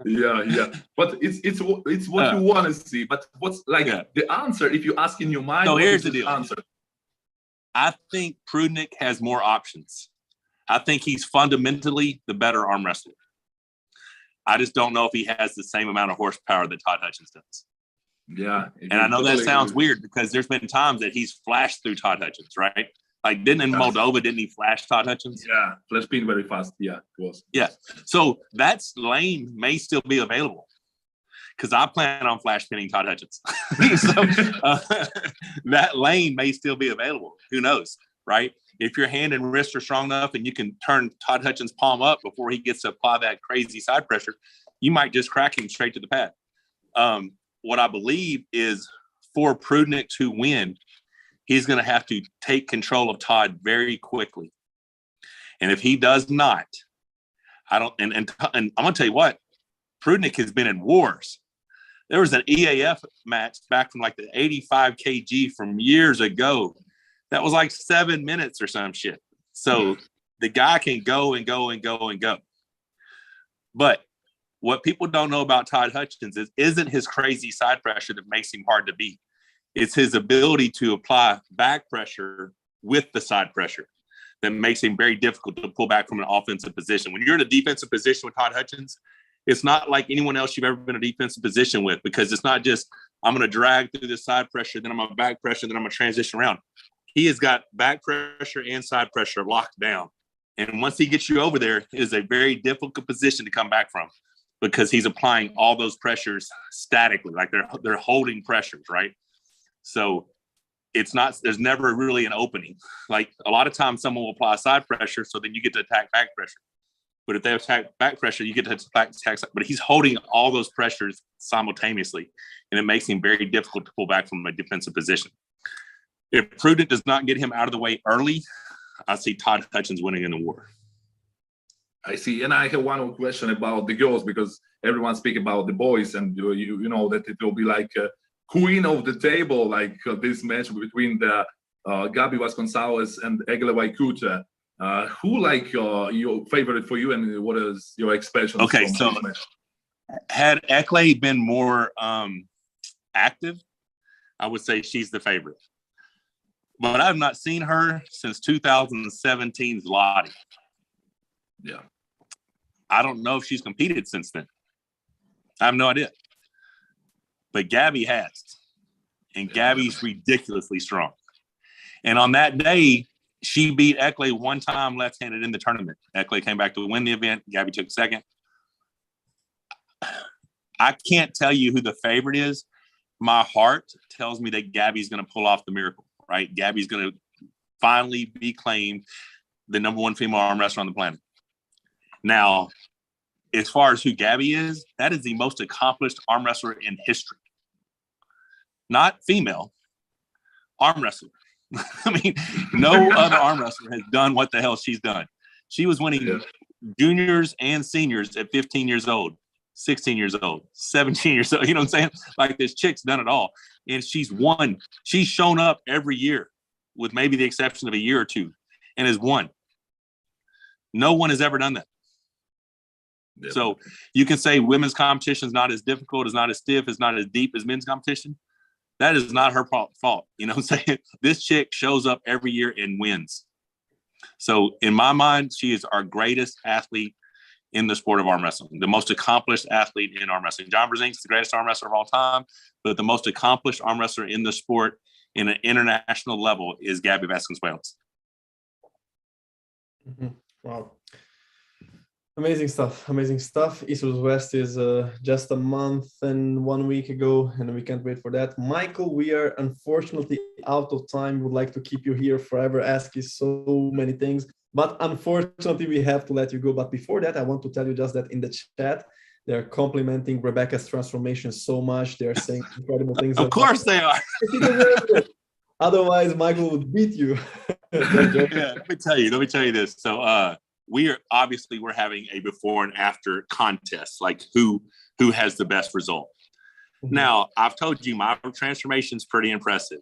Yeah. But it's what you want to see. But what's like the answer if you ask in your mind? So here's the deal. Answer. I think Prudnik has more options. I think he's fundamentally the better arm wrestler. I just don't know if he has the same amount of horsepower that Todd Hutchins does. Yeah. And I know that sounds weird, because there's been times that he's flashed through Todd Hutchins, right? Like didn't he flash Todd Hutchins? Yeah, flash spin very fast. Yeah, it was. Yeah. So that lane may still be available, because I plan on flash spinning Todd Hutchins. So that lane may still be available. Who knows, right? If your hand and wrist are strong enough and you can turn Todd Hutchins' palm up before he gets to apply that crazy side pressure, you might just crack him straight to the pad. What I believe is, for Prudnik to win, he's going to have to take control of Todd very quickly. And if he does not, I'm going to tell you what, Prudnik has been in wars. There was an EAF match back from like the 85 kg from years ago. That was like 7 minutes or some shit. So the guy can go and go and go and go. But what people don't know about Todd Hutchins isn't his crazy side pressure that makes him hard to beat. It's his ability to apply back pressure with the side pressure that makes him very difficult to pull back from an offensive position. When you're in a defensive position with Todd Hutchins, it's not like anyone else you've ever been in a defensive position with, because it's not just, I'm going to drag through this side pressure, then I'm going to back pressure, then I'm going to transition around. He has got back pressure and side pressure locked down. And once he gets you over there, it is a very difficult position to come back from, because he's applying all those pressures statically, like they're holding pressures, right? So there's never really an opening. Like a lot of times someone will apply side pressure, so then you get to attack back pressure. But if they attack back pressure, you get to attack. But he's holding all those pressures simultaneously, and it makes him very difficult to pull back from a defensive position. If Prudnik does not get him out of the way early, I see Todd Hutchins winning in the war. I see. And I have one more question about the girls, because everyone speak about the boys, and you know that it will be like a queen of the table, like this match between the Gabi Vasconcelos and Egle Waikuta. Who like your favorite for you, and what is your expectations? Okay, so had Ekle been more active, I would say she's the favorite. But I've not seen her since 2017's Lottie. Yeah. I don't know if she's competed since then. I have no idea. But Gabi has. And Gabi's ridiculously strong. And on that day, she beat Ekle one time left-handed in the tournament. Ekle came back to win the event. Gabi took second. I can't tell you who the favorite is. My heart tells me that Gabi's going to pull off the miracle, right? Gabi's going to finally be claimed the number one female arm wrestler on the planet. Now, as far as who Gabi is, that is the most accomplished arm wrestler in history. Not female, arm wrestler. I mean, no other arm wrestler has done what the hell she's done. She was winning juniors and seniors at 15 years old, 16 years old, 17 years old. You know what I'm saying? Like, this chick's done it all. And she's won. She's shown up every year, with maybe the exception of a year or two, and has won. No one has ever done that. Yep. So you can say women's competition is not as difficult, is not as stiff, is not as deep as men's competition. That is not her fault. You know what I'm saying? This chick shows up every year and wins. So in my mind, she is our greatest athlete in the sport of arm wrestling, the most accomplished athlete in arm wrestling. John Brzenk is the greatest arm wrestler of all time, but the most accomplished arm wrestler in the sport in an international level is Gabi Vasconcelos. Mm-hmm. Wow. Amazing stuff. East vs West is just a month and 1 week ago, and we can't wait for that. Michael, we are unfortunately out of time. We would like to keep you here forever, ask you so many things, but unfortunately we have to let you go. But before that, I want to tell you just that in the chat, they're complimenting Rebecca's transformation so much. They're saying incredible things. Of course they are. Otherwise, Michael would beat you. Yeah, let me tell you this. So we're having a before and after contest, like who has the best result. Mm-hmm. Now, I've told you my transformation is pretty impressive,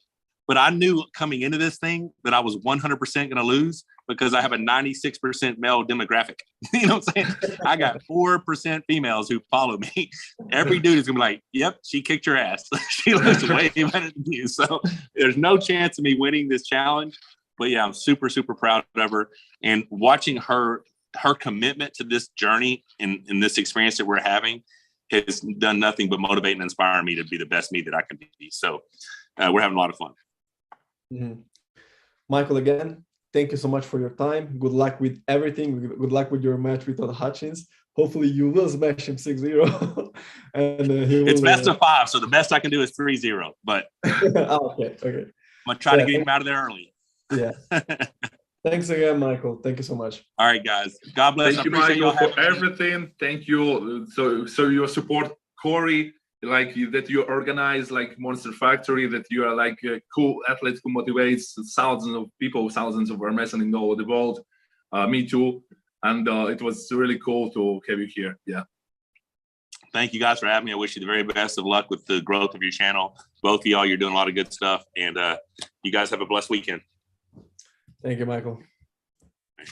but I knew coming into this thing that I was 100% going to lose because I have a 96% male demographic. You know what I'm saying? I got 4% females who follow me. Every dude is going to be like, yep, she kicked your ass. She looks way better than you. So there's no chance of me winning this challenge. But yeah, I'm super, super proud of her. And watching her commitment to this journey and this experience that we're having has done nothing but motivate and inspire me to be the best me that I can be. So we're having a lot of fun. Mm-hmm. Michael, again, thank you so much for your time. Good luck with everything. Good luck with your match with Todd Hutchins. Hopefully you will smash him 6-0. And it's best of 5, so the best I can do is 3-0. But okay. I'm gonna try to get him out of there early. Yeah. Thanks again, Michael. Thank you so much. All right, guys. God bless. Thank you, Michael, for everything. Thank you. So your support, Corey, like that you organize like Monster Factory, that you are like a cool athlete who motivates thousands of people, thousands of arm wrestling all over the world. Me too. And it was really cool to have you here. Yeah. Thank you guys for having me. I wish you the very best of luck with the growth of your channel. Both of y'all, you're doing a lot of good stuff. And you guys have a blessed weekend. Thank you, Michael.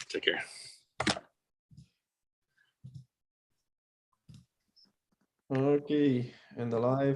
Take care. Okay, and the live